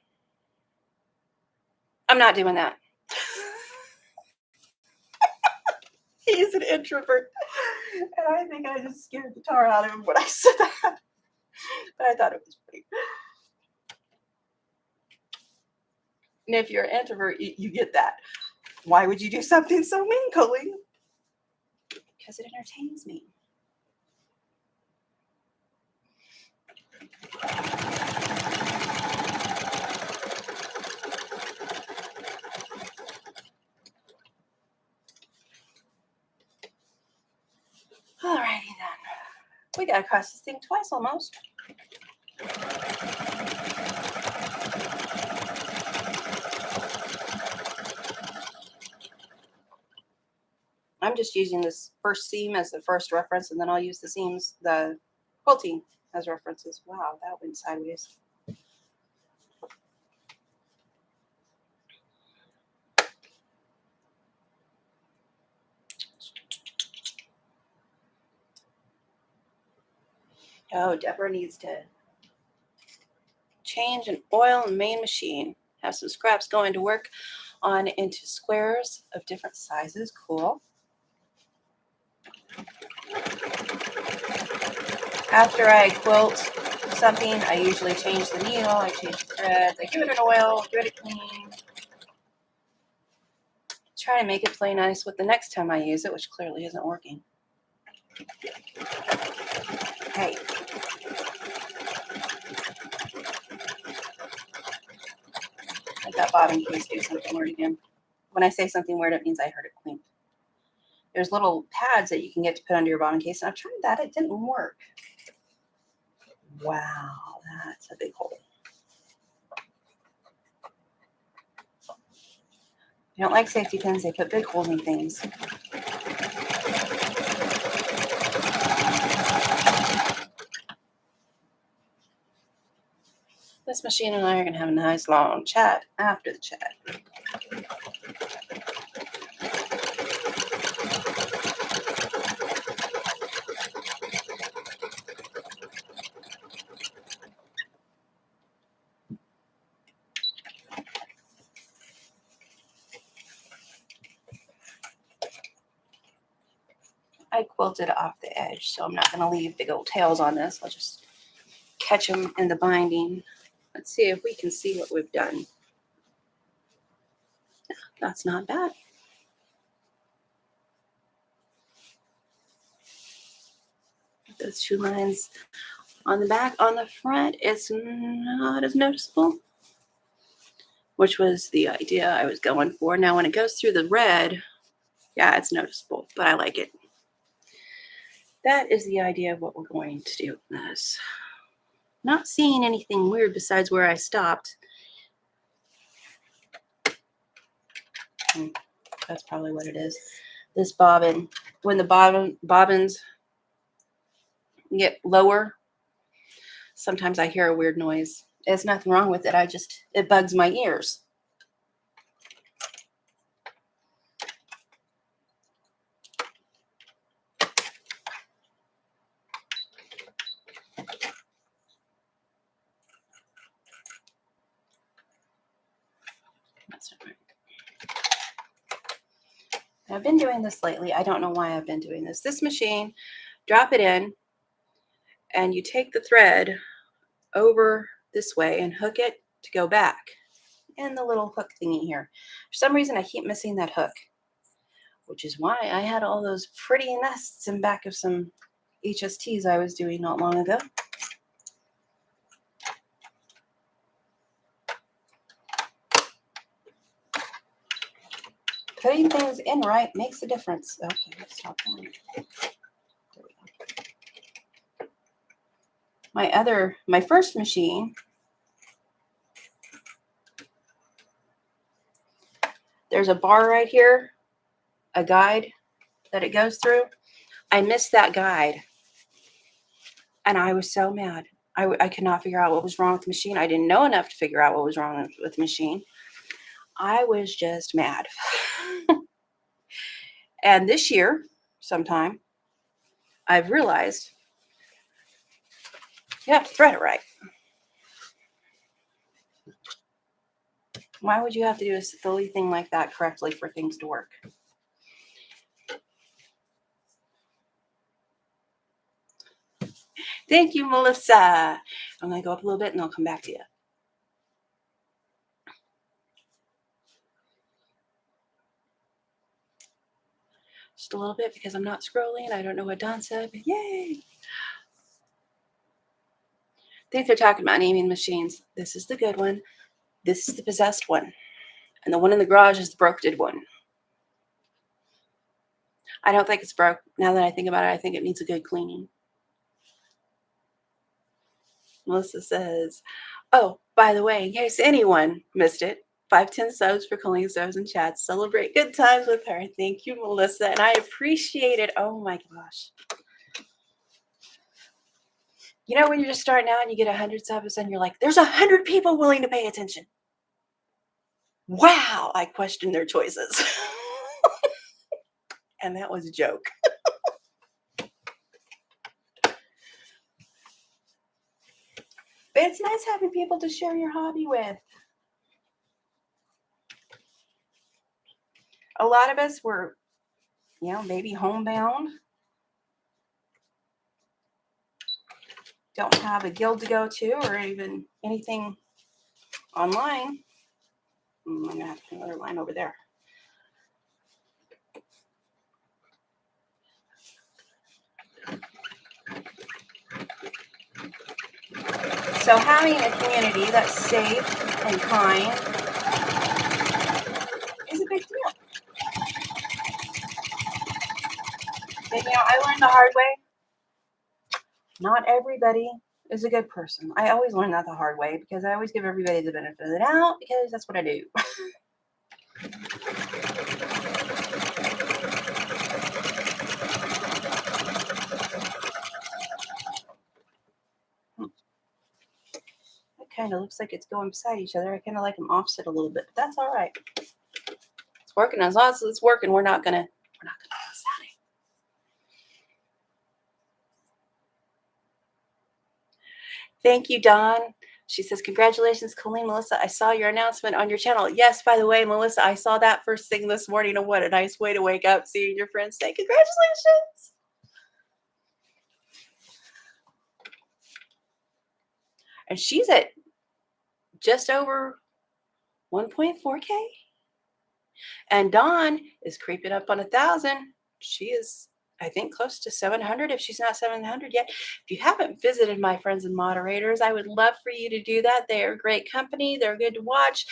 I'm not doing that. He's an introvert. And I think I just scared the tar out of him when I said that. But I thought it was funny. And if you're an introvert, you get that. Why would you do something so mean, Coleen? Because it entertains me. Alrighty then. We got to cross this thing twice almost. I'm just using this first seam as the first reference, and then I'll use the seams, the quilting as references. Wow, that went sideways. Oh, Deborah needs to change an oil and main machine. Have some scraps going to work on into squares of different sizes. Cool. After I quilt something, I usually change the needle, I change the threads, I give it an oil, give it a clean. Try to make it play nice with the next time I use it, which clearly isn't working. Hey. I got bobbin case do something weird again. When I say something weird, it means I heard it clean. There's little pads that you can get to put under your bobbin case, and I've tried that. It didn't work. Wow, that's a big hole. I don't like safety pins. They put big holes in things. This machine and I are going to have a nice long chat after the chat. I quilted off the edge, so I'm not going to leave big old tails on this. I'll just catch them in the binding. Let's see if we can see what we've done. That's not bad. Those 2 lines on the back. On the front, it's not as noticeable, which was the idea I was going for. Now, when it goes through the red, yeah, it's noticeable, but I like it. That is the idea of what we're going to do with this. Not seeing anything weird besides where I stopped. That's probably what it is. This bobbin, when the bobbins get lower, sometimes I hear a weird noise. There's nothing wrong with it. It bugs my ears. That's not right. I've been doing this lately. I don't know why I've been doing this. This machine, drop it in, and you take the thread over this way and hook it to go back. And the little hook thingy here. For some reason, I keep missing that hook, which is why I had all those pretty nests in back of some HSTs I was doing not long ago. Putting things in right makes a difference. Okay, let's stop that. There we go. My first machine, there's a bar right here, a guide that it goes through. I missed that guide, and I was so mad. I could not figure out what was wrong with the machine. I didn't know enough to figure out what was wrong with the machine. I was just mad. And this year, sometime, I've realized you have to thread it right. Why would you have to do a silly thing like that correctly for things to work? Thank you, Melissa. I'm going to go up a little bit and I'll come back to you. Just a little bit because I'm not scrolling. I don't know what Don said, but yay. I think they're talking about naming machines. This is the good one. This is the possessed one. And the one in the garage is the broken one. I don't think it's broke. Now that I think about it, I think it needs a good cleaning. Melissa says, oh, by the way, in case anyone missed it, 510 subs for Coleen Subs and Chats. Celebrate good times with her. Thank you, Melissa. And I appreciate it. Oh my gosh. You know, when you're just starting out and you get 100 subs and you're like, there's 100 people willing to pay attention. Wow. I questioned their choices. And that was a joke. But it's nice having people to share your hobby with. A lot of us were, maybe homebound. Don't have a guild to go to or even anything online. I'm going to have to put another line over there. So having a community that's safe and kind is a big deal. I learned the hard way. Not everybody is a good person. I always learn that the hard way because I always give everybody the benefit of the doubt because that's what I do. It kind of looks like it's going beside each other. I kind of like them offset a little bit, but that's all right. It's working. As long as it's working, we're not gonna fuss at it. Thank you, Dawn. She says, congratulations, Coleen, Melissa. I saw your announcement on your channel. Yes, by the way, Melissa, I saw that first thing this morning. And what a nice way to wake up, seeing your friends say congratulations. And she's at just over 1.4K. And Dawn is creeping up on 1,000. She is, I think, close to 700 if she's not 700 yet. If you haven't visited my friends and moderators, I would love for you to do that. They are great company. They're good to watch.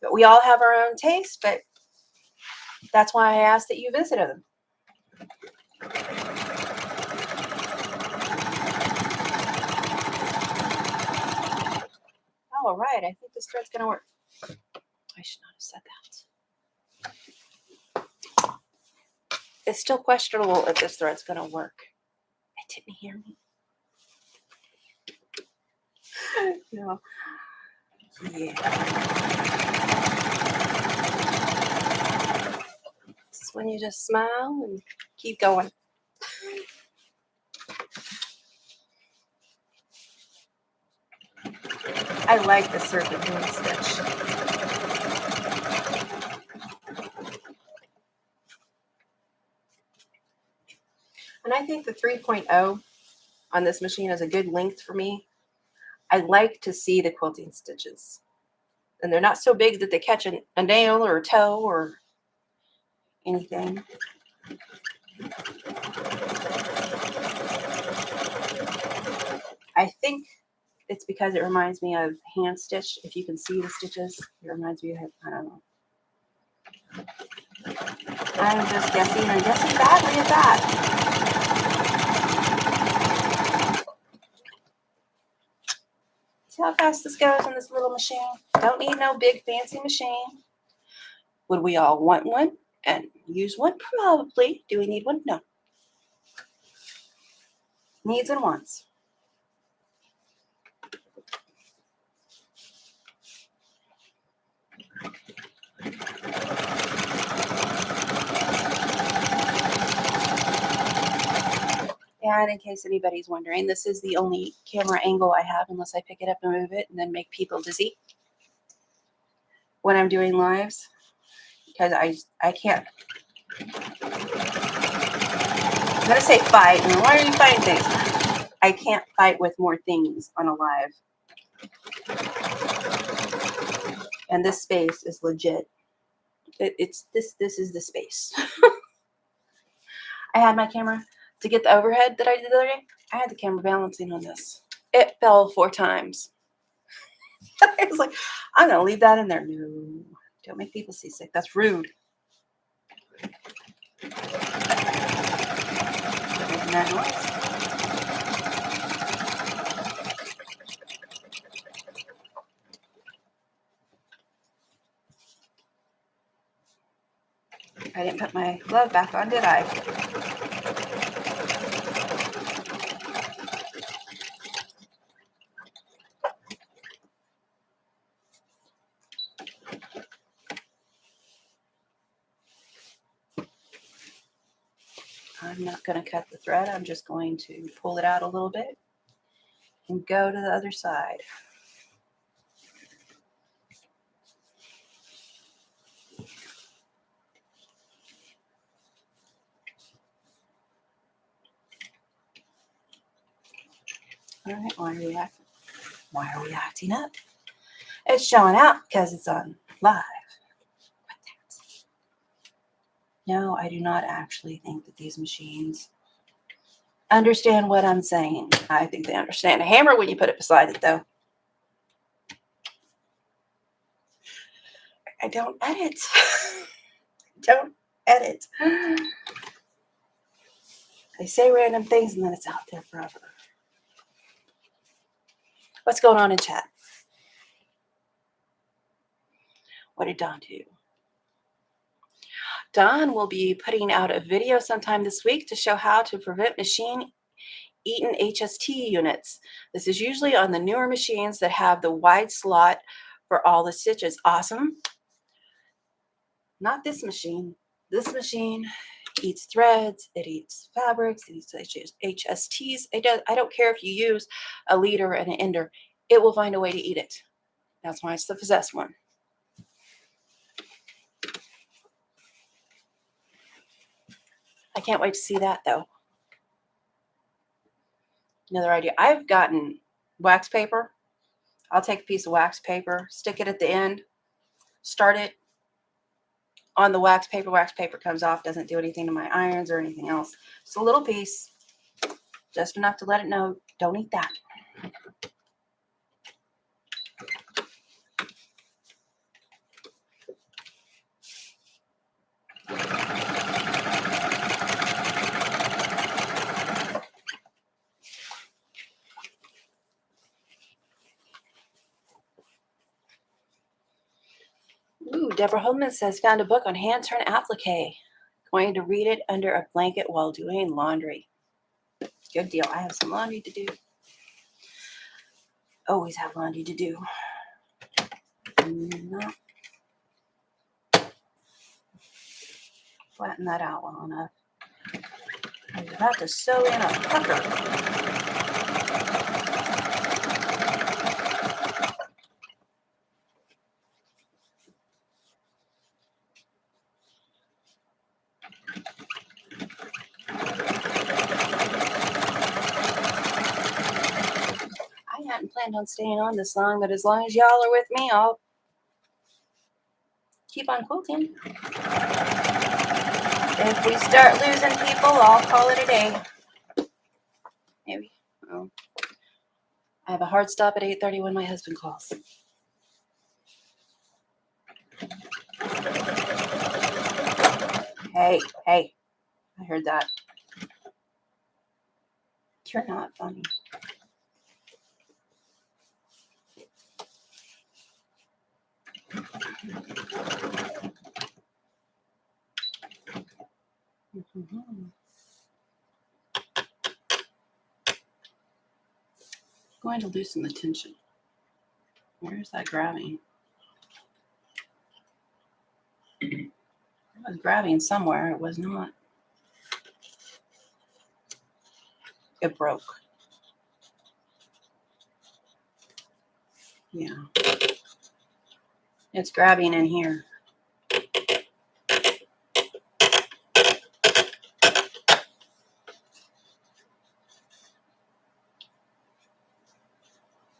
But we all have our own taste, but that's why I asked that you visited them. All right, I think this thread's going to work. I should not have said that. It's still questionable if this thread's going to work. It didn't hear me. No. Yeah. This is when you just smile and keep going. I like the serpentine stitch. And I think the 3.0 on this machine is a good length for me. I like to see the quilting stitches. And they're not so big that they catch a nail or a toe or anything. I think it's because it reminds me of hand stitch. If you can see the stitches, it reminds me of, I don't know. I'm just guessing and guessing badly at that. See how fast this goes in this little machine? Don't need no big fancy machine. Would we all want one and use one? Probably. Do we need one? No. Needs and wants. And in case anybody's wondering, this is the only camera angle I have unless I pick it up and move it and then make people dizzy when I'm doing lives, because I can't. I'm going to say fight. And why are you fighting things? I can't fight with more things on a live. And this space is legit. This is the space. I had my camera to get the overhead that I did the other day. I had the camera balancing on this. It fell 4 times. I was like, I'm going to leave that in there. No, don't make people seasick. That's rude. Making that noise. I didn't put my glove back on, did I? I'm not going to cut the thread. I'm just going to pull it out a little bit and go to the other side. All right, why are we acting up? It's showing out because it's on live. No, I do not actually think that these machines understand what I'm saying. I think they understand a hammer when you put it beside it, though. I don't edit. Don't edit. I They say random things and then it's out there forever. What's going on in chat? What did Don do? Don will be putting out a video sometime this week to show how to prevent machine-eaten HST units. This is usually on the newer machines that have the wide slot for all the stitches. Awesome. Not this machine. This machine eats threads, it eats fabrics, it eats HSTs. I don't care if you use a leader and an ender. It will find a way to eat it. That's why it's the possessed one. I can't wait to see that, though. Another idea. I've gotten wax paper. I'll take a piece of wax paper, stick it at the end, start it on the wax paper. Wax paper comes off, doesn't do anything to my irons or anything else. Just a little piece, just enough to let it know, don't eat that. Ooh, Deborah Holman says, found a book on hand turn applique. Going to read it under a blanket while doing laundry. Good deal. I have some laundry to do. Always have laundry to do. Not flatten that out well enough. I was about to sew in a pucker. I hadn't planned on staying on this long, but as long as y'all are with me, I'll keep on quilting. If we start losing people, I'll call it a day. Maybe. Oh. I have a hard stop at 8:30 when my husband calls. Hey, I heard that. You're not funny. Going to loosen the tension. Where is that grabbing? It was grabbing somewhere. It was not. It broke. Yeah. It's grabbing in here.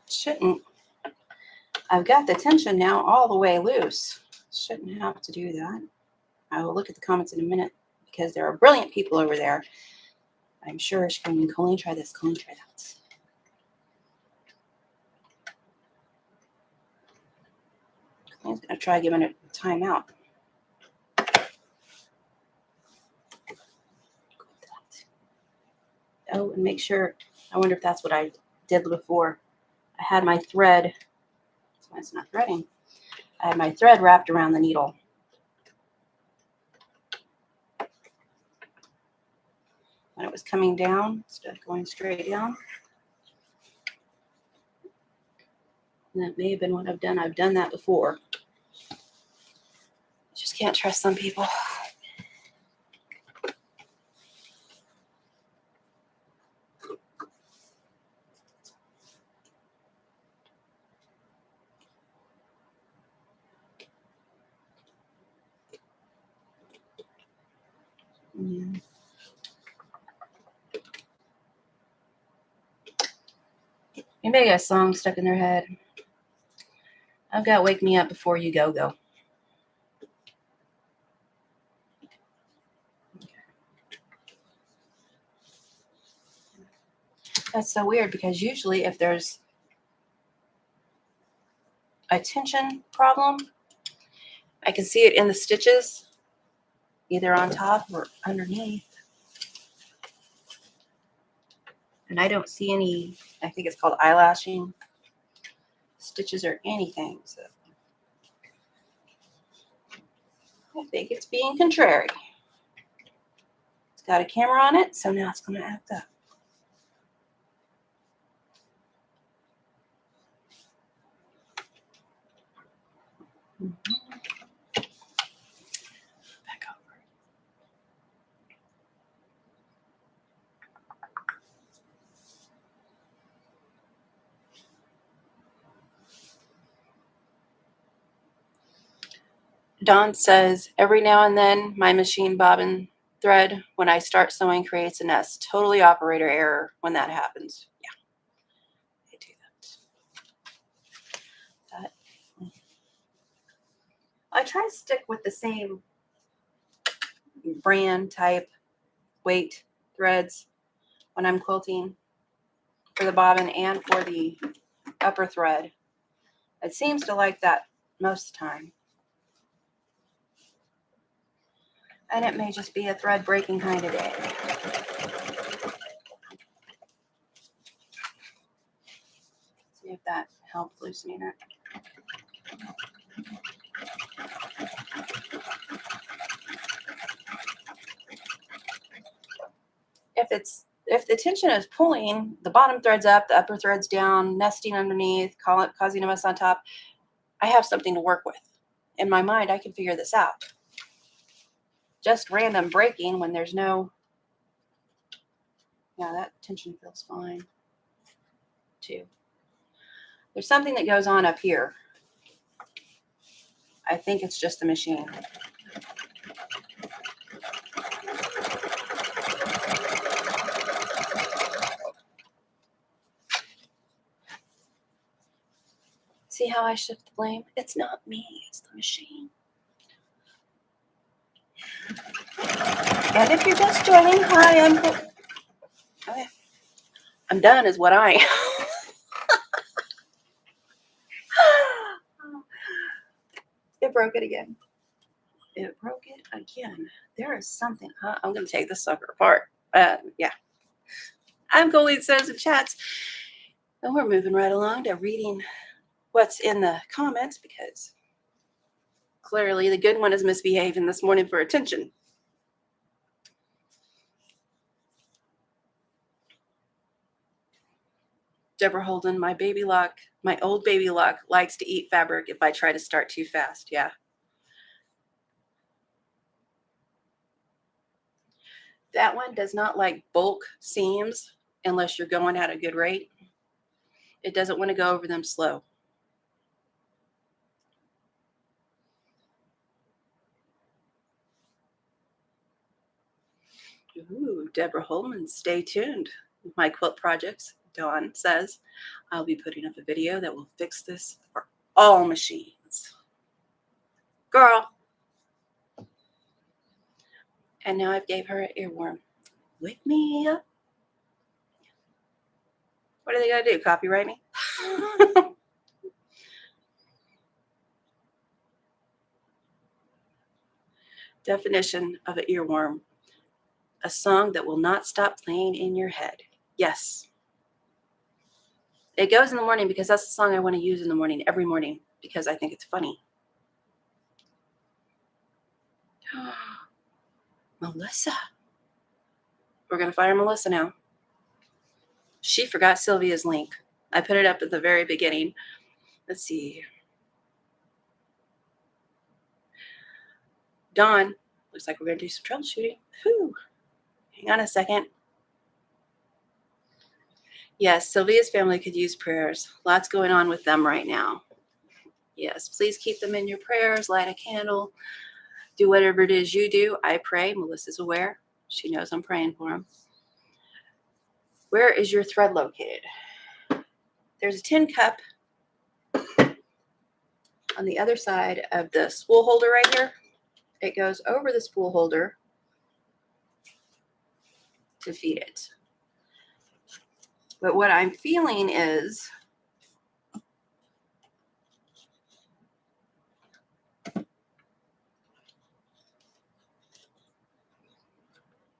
Shouldn't. I've got the tension now all the way loose. Shouldn't have to do that. I will look at the comments in a minute because there are brilliant people over there. I'm sure screaming, Coleen, try this, Coleen, try that. Coleen's going to try giving it a timeout. Oh, and make sure, I wonder if that's what I did before. I had my thread, that's why it's not threading. I had my thread wrapped around the needle. When it was coming down, instead of going straight down. And that may have been what I've done. I've done that before. I just can't trust some people. Yeah. Anybody got a song stuck in their head? I've got Wake Me Up Before You Go Go. That's so weird because usually if there's a tension problem, I can see it in the stitches, either on top or underneath. And I don't see any, I think it's called eyelashing stitches or anything. So I think it's being contrary. It's got a camera on it, so now it's going to act up. Back over. Dawn says, every now and then my machine bobbin thread when I start sewing creates a nest. Totally operator error when that happens. Yeah, I do that. I try to stick with the same brand type weight threads when I'm quilting for the bobbin and for the upper thread. It seems to like that most of the time. And it may just be a thread breaking kind of day. See if that helps loosening it. If the tension is pulling, the bottom thread's up, the upper thread's down, nesting underneath, causing a mess on top, I have something to work with. In my mind, I can figure this out. Just random breaking when there's no, yeah, that tension feels fine too. There's something that goes on up here. I think it's just the machine. See how I shift the blame? It's not me, it's the machine. And if you're just joining, hi, okay. I'm done is what I am. It broke it again. It broke it again. There is something. I'm going to take this sucker apart. Yeah. I'm Coleen says in chats. And we're moving right along to reading what's in the comments because clearly the good one is misbehaving this morning for attention. Deborah Holden, my old baby lock likes to eat fabric if I try to start too fast. Yeah. That one does not like bulk seams unless you're going at a good rate. It doesn't want to go over them slow. Ooh, Deborah Holman, stay tuned. My quilt projects, Dawn says, I'll be putting up a video that will fix this for all machines. Girl. And now I've gave her an earworm. Wake me up. What are they going to do? Copyright me? Definition of an earworm. A song that will not stop playing in your head. Yes. It goes in the morning because that's the song I want to use in the morning, every morning, because I think it's funny. Melissa. We're going to fire Melissa now. She forgot Sylvia's link. I put it up at the very beginning. Let's see. Dawn, looks like we're going to do some troubleshooting. Whew. Hang on a second. Yes, Sylvia's family could use prayers. Lots going on with them right now. Yes, please keep them in your prayers. Light a candle. Do whatever it is you do. I pray. Melissa's aware. She knows I'm praying for them. Where is your thread located? There's a tin cup on the other side of the spool holder right here. It goes over the spool holder to feed it. But what I'm feeling is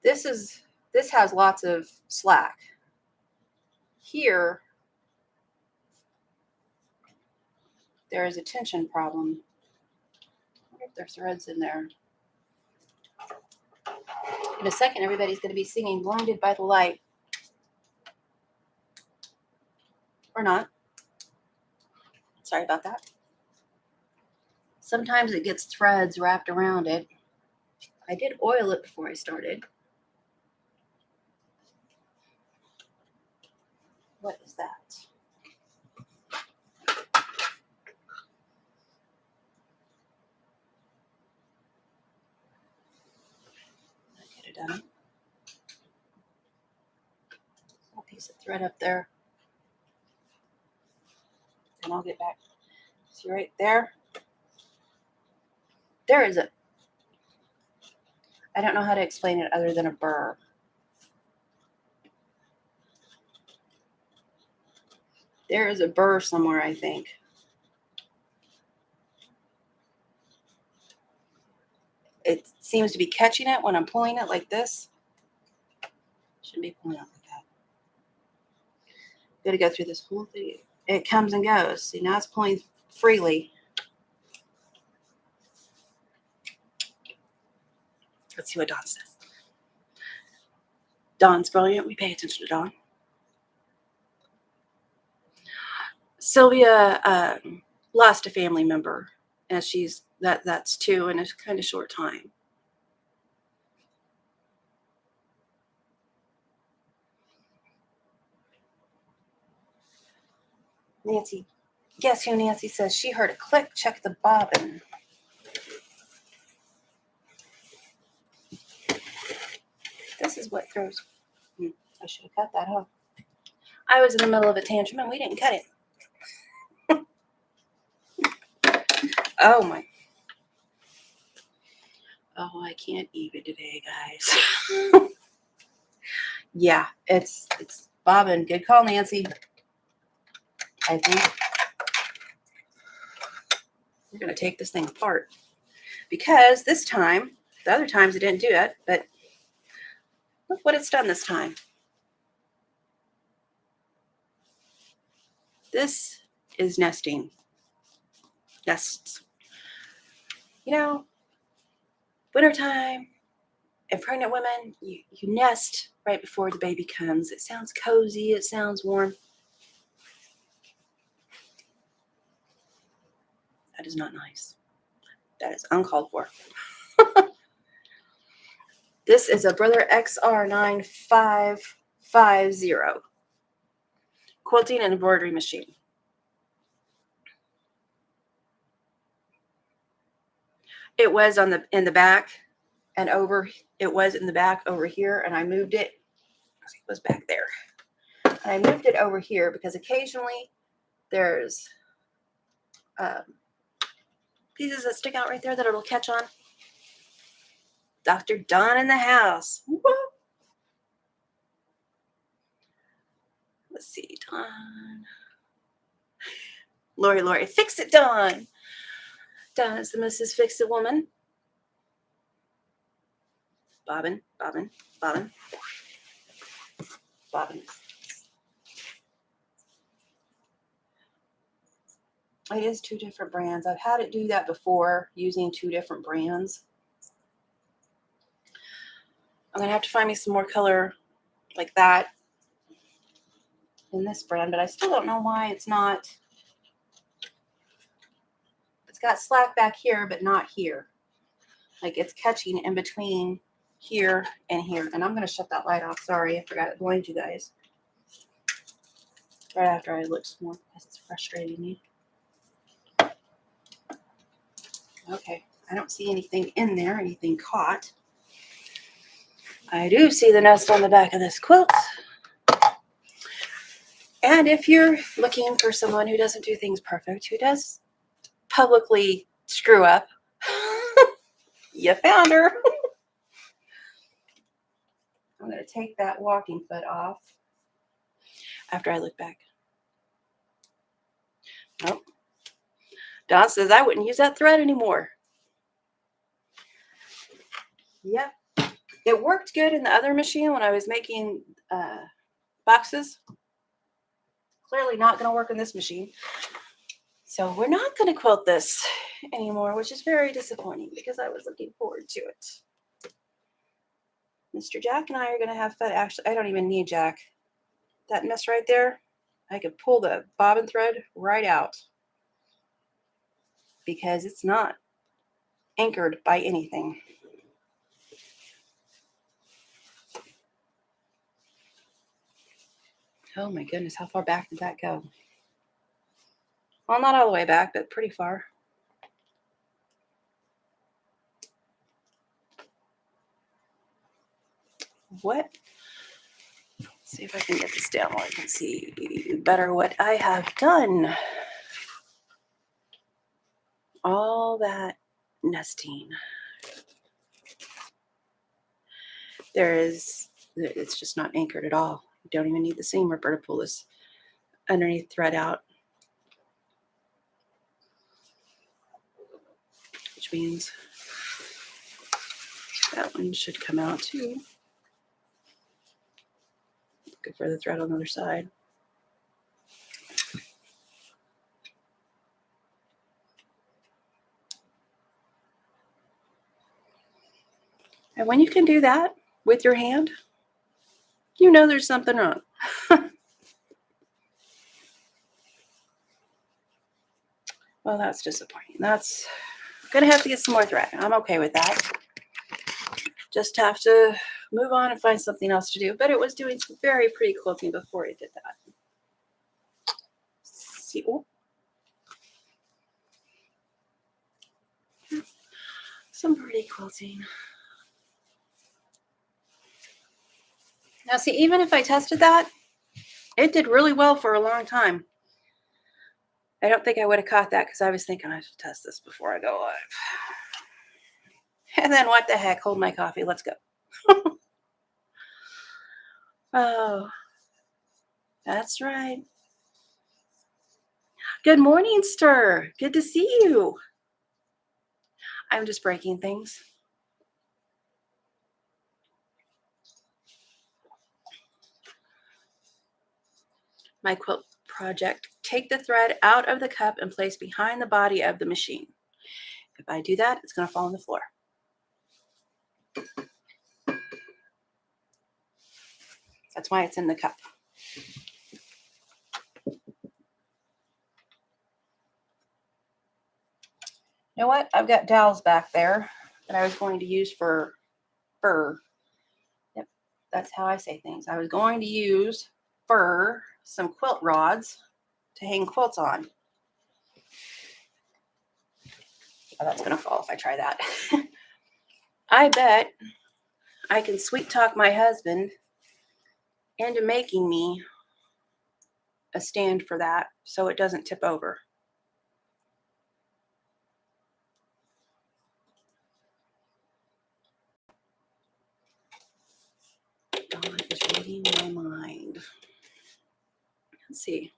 this has lots of slack. here, there is a tension problem. I wonder if there's threads in there. In a second, everybody's going to be singing Blinded by the Light. Or not. Sorry about that. Sometimes it gets threads wrapped around it. I did oil it before I started. What is that? Get it done. A piece of thread up there. And I'll get back. See right there? There is a, I don't know how to explain it other than a burr. There is a burr somewhere, I think. It seems to be catching it when I'm pulling it like this. Shouldn't be pulling it like that. Got to go through this whole thing. It comes and goes. See, now it's pulling freely. Let's see what Dawn says. Dawn's brilliant. We pay attention to Dawn. Sylvia lost a family member, and that's two in a kind of short time. Nancy, guess who Nancy says she heard a click? Check the bobbin. This is what throws. I should have cut that off. I was in the middle of a tantrum and we didn't cut it. Oh my. Oh, I can't even today, guys. Yeah, it's bobbin. Good call, Nancy. I think we're going to take this thing apart because this time, the other times it didn't do it, but look what it's done this time. This is nesting. Nests. You know, wintertime and pregnant women, you nest right before the baby comes. It sounds cozy. It sounds warm. That is not nice. That is uncalled for. This is a Brother XR9550 quilting and embroidery machine. It was in the back and over. It was in the back over here, and I moved it. It was back there. And I moved it over here because occasionally there's pieces that stick out right there that it'll catch on. Dr. Dawn in the house. Woo! Let's see, Dawn. Lori, fix it, Dawn. Dawn is the Mrs. Fix-It woman. Bobbin. It is two different brands. I've had it do that before using two different brands. I'm going to have to find me some more color like that in this brand, but I still don't know why it's not. It's got slack back here, but not here. Like it's catching in between here and here. And I'm going to shut that light off. Sorry, I forgot to warn you guys. Right after I looked more because it's frustrating me. Okay, I don't see anything in there, anything caught. I do see the nest on the back of this quilt. And if you're looking for someone who doesn't do things perfect, who does publicly screw up, you found her. I'm going to take that walking foot off after I look back. Nope. Dawn says I wouldn't use that thread anymore. Yep. It worked good in the other machine when I was making boxes. clearly not going to work on this machine. So we're not going to quilt this anymore, which is very disappointing because I was looking forward to it. Mr. Jack and I are going to have fun. Actually, I don't even need Jack. That mess right there, I could pull the bobbin thread right out because it's not anchored by anything. Oh my goodness, how far back did that go? Well, not all the way back, but pretty far. What? Let's see if I can get this down where I can see better what I have done. All that nesting. It's just not anchored at all. You don't even need the seam ripper to pull this underneath thread out. Which means that one should come out too. Good for the thread on the other side. And when you can do that with your hand, you know there's something wrong. Well, that's disappointing. That's gonna have to get some more thread. I'm okay with that. Just have to move on and find something else to do. But it was doing some very pretty quilting before it did that. See, oh. Some pretty quilting. Now, see, even if I tested that, it did really well for a long time. I don't think I would have caught that because I was thinking I should test this before I go live. And then what the heck? Hold my coffee. Let's go. Oh, that's right. Good morning, Stir. Good to see you. I'm just breaking things. My quilt project. Take the thread out of the cup and place behind the body of the machine. If I do that, it's going to fall on the floor. That's why it's in the cup. You know what? I've got dowels back there that I was going to use for fur. Yep, that's how I say things. I was going to use fur, some quilt rods to hang quilts on. Oh, that's going to fall if I try that. I bet I can sweet talk my husband into making me a stand for that so it doesn't tip over. Donna is reading my mind. Let's see.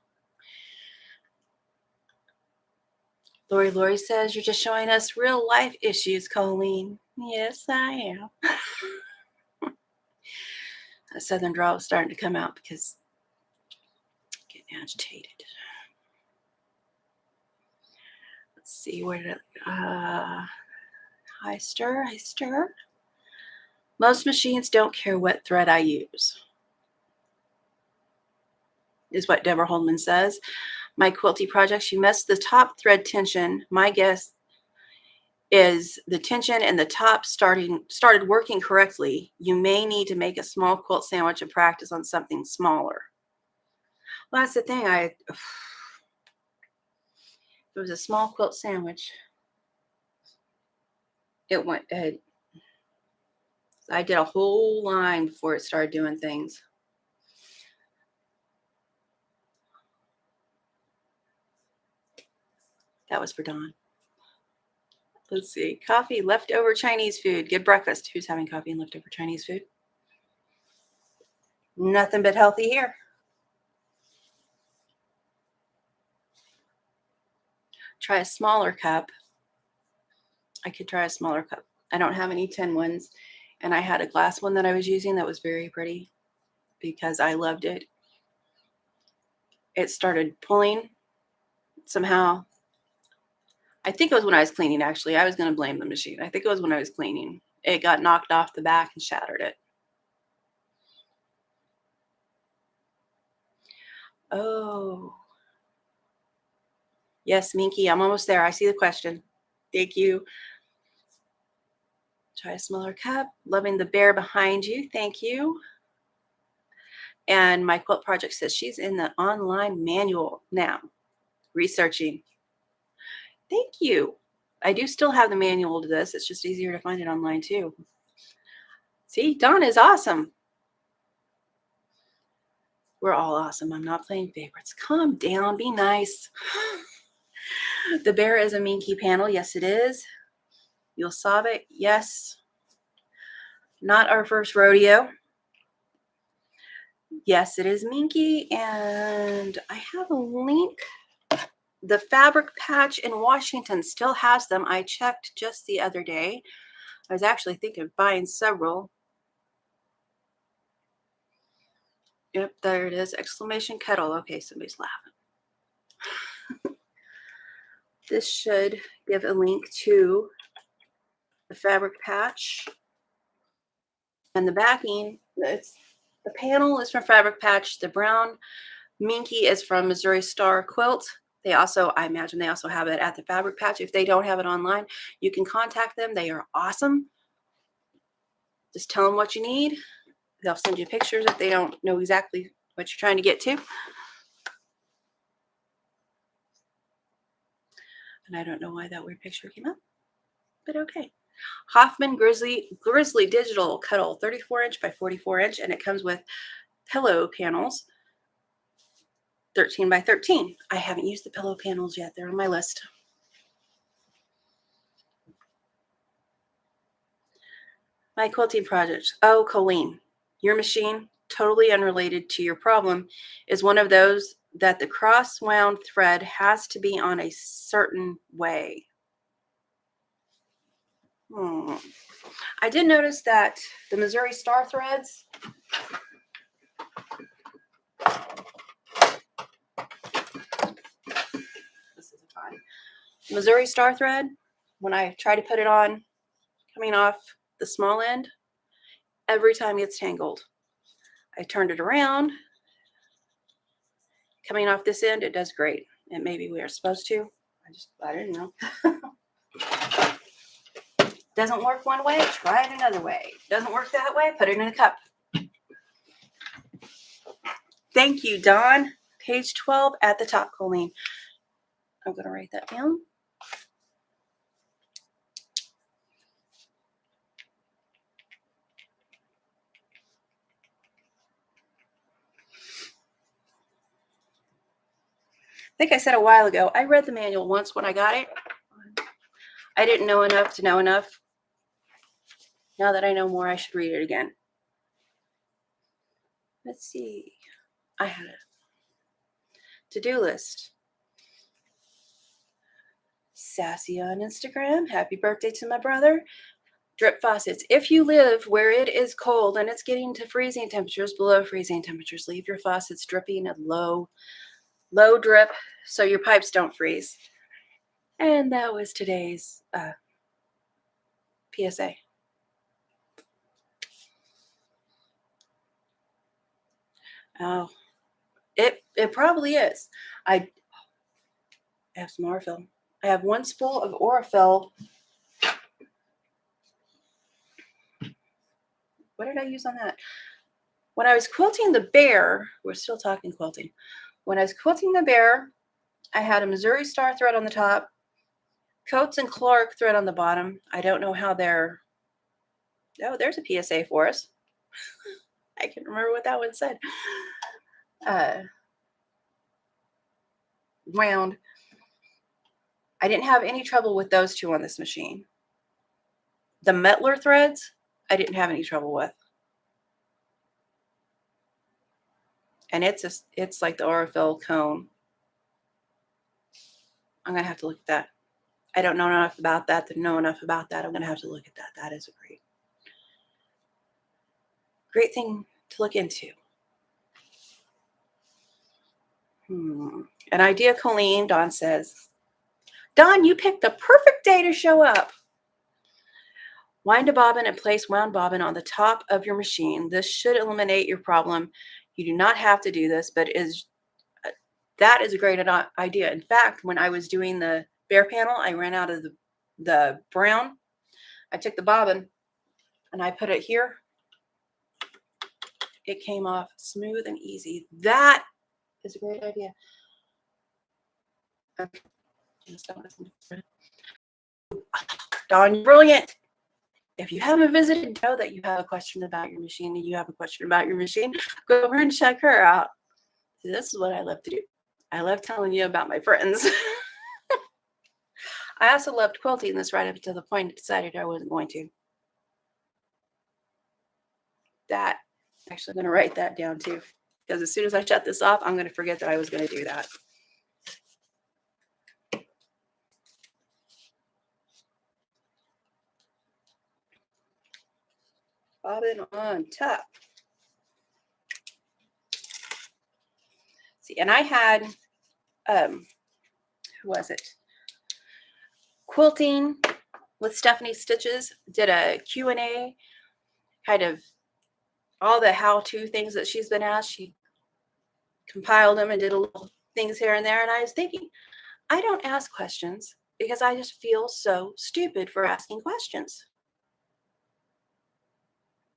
Lori says, you're just showing us real life issues, Coleen. Yes, I am. A southern drawl is starting to come out because I'm getting agitated. Let's see, where did I, hi, Stir. Most machines don't care what thread I use, is what Deborah Holdman says. My quilty projects, you mess the top thread tension. My guess is the tension and the top started working correctly. You may need to make a small quilt sandwich and practice on something smaller. Well, that's the thing. If it was a small quilt sandwich, it went ahead. I did a whole line before it started doing things. That was for Dawn. Let's see. Coffee, leftover Chinese food. Good breakfast. Who's having coffee and leftover Chinese food? Nothing but healthy here. Try a smaller cup. I could try a smaller cup. I don't have any tin ones. And I had a glass one that I was using that was very pretty because I loved it. it started pulling somehow. I think it was when I was cleaning, actually. I was going to blame the machine. I think it was when I was cleaning. It got knocked off the back and shattered it. Oh. Yes, Minky, I'm almost there. I see the question. Thank you. Try a smaller cup. Loving the bear behind you. Thank you. And my quilt project says she's in the online manual now, researching. Thank you. I do still have the manual to this. It's just easier to find it online too. See, Donna is awesome. We're all awesome. I'm not playing favorites. Calm down. Be nice. The bear is a Minky panel. Yes, it is. You'll solve it. Yes. Not our first rodeo. Yes, it is Minky. And I have a link. The Fabric Patch in Washington still has them. I checked just the other day. I was actually thinking of buying several. Yep, there it is. Exclamation kettle. Okay, somebody's laughing. This should give a link to the Fabric Patch. And the backing, the panel is from Fabric Patch. The brown Minky is from Missouri Star Quilt. They also, I imagine they also have it at the Fabric Patch. If they don't have it online, you can contact them. They are awesome. Just tell them what you need. They'll send you pictures if they don't know exactly what you're trying to get to. And I don't know why that weird picture came up, but okay. Hoffman Grizzly Digital Cuddle, 34-inch by 44-inch, and it comes with pillow panels, 13 by 13. I haven't used the pillow panels yet. They're on my list. My quilting project. Oh, Coleen, your machine, totally unrelated to your problem, is one of those that the cross-wound thread has to be on a certain way. I did notice that the Missouri Star threads, this is fine. Missouri Star thread, when I try to put it on, coming off the small end, every time it's tangled. I turned it around, coming off this end, it does great. And maybe we are supposed to. I didn't know. Doesn't work one way, try it another way. Doesn't work that way, put it in a cup. Thank you, Don. Page 12 at the top, Coleen. I'm going to write that down. I think I said a while ago, I read the manual once when I got it. I didn't know enough to know enough. Now that I know more, I should read it again. Let's see. I had a to-do list. Sassy on Instagram. Happy birthday to my brother. Drip faucets. If you live where it is cold and it's getting to freezing temperatures, below freezing temperatures, leave your faucets dripping at low drip so your pipes don't freeze. And that was today's PSA. Oh, it probably is. I have some Aurifil. I have one spool of Aurifil. What did I use on that? When I was quilting the bear, we're still talking quilting. When I was quilting the bear, I had a Missouri Star thread on the top, Coates and Clark thread on the bottom. I don't know how they're. Oh, there's a PSA for us. I can't remember what that one said. Round. I didn't have any trouble with those two on this machine. The Mettler threads, I didn't have any trouble with. And it's like the Aurifil cone. I'm going to have to look at that. I don't know enough about that to know enough about that. I'm going to have to look at that. That is a great thing to look into. An idea, Coleen, Dawn says. Dawn, you picked the perfect day to show up. Wind a bobbin and place wound bobbin on the top of your machine. This should eliminate your problem. You do not have to do this, but that is a great idea. In fact, when I was doing the bare panel, I ran out of the brown. I took the bobbin and I put it here. It came off smooth and easy. That is a great idea. Okay. Dawn, you're brilliant. If you haven't visited, know that you have a question about your machine and you have a question about your machine, go over and check her out. This is what I love to do. I love telling you about my friends. I also loved quilting this right up to the point I decided I wasn't going to. That, I'm actually going to write that down too, because as soon as I shut this off, I'm going to forget that I was going to do that. Bobbin on top. See, and I had, who was it? Quilting with Stephanie Stitches did a Q&A, kind of all the how-to things that she's been asked. She compiled them and did a little things here and there. And I was thinking, I don't ask questions because I just feel so stupid for asking questions.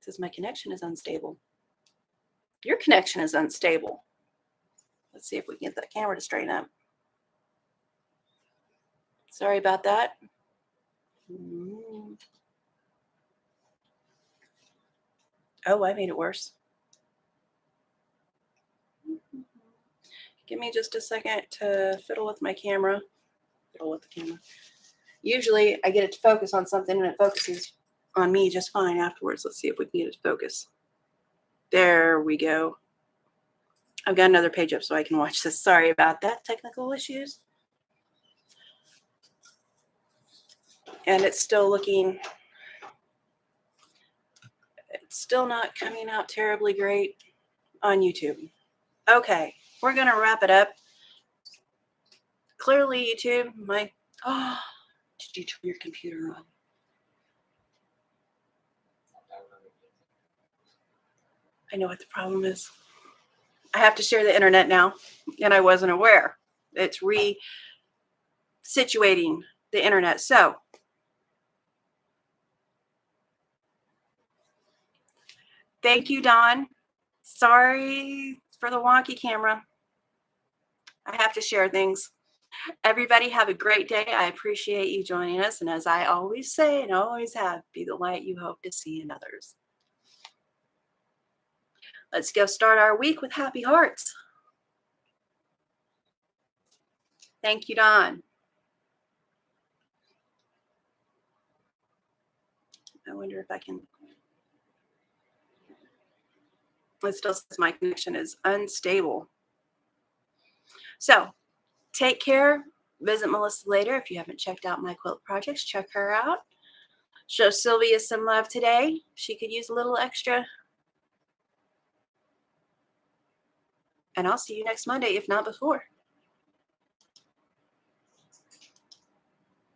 It says my connection is unstable. Your connection is unstable. Let's see if we can get that camera to straighten up. Sorry about that. Oh, I made it worse. Give me just a second to fiddle with my camera. Fiddle with the camera. Usually I get it to focus on something and it focuses on me just fine afterwards. Let's see if we can get it to focus. There we go. I've got another page up so I can watch this. Sorry about that. Technical issues. And it's still looking, it's still not coming out terribly great on YouTube. Okay, we're going to wrap it up. Clearly, YouTube, did you turn your computer on? I know what the problem is. I have to share the internet now, and I wasn't aware. It's resituating the internet. So, thank you, Dawn. Sorry for the wonky camera. I have to share things. Everybody have a great day. I appreciate you joining us. And as I always say and always have, be the light you hope to see in others. Let's go start our week with happy hearts. Thank you, Dawn. I wonder if I can. It still says my connection is unstable. So take care. Visit Melissa later. If you haven't checked out my quilt projects, check her out. Show Sylvia some love today. She could use a little extra. And I'll see you next Monday, if not before.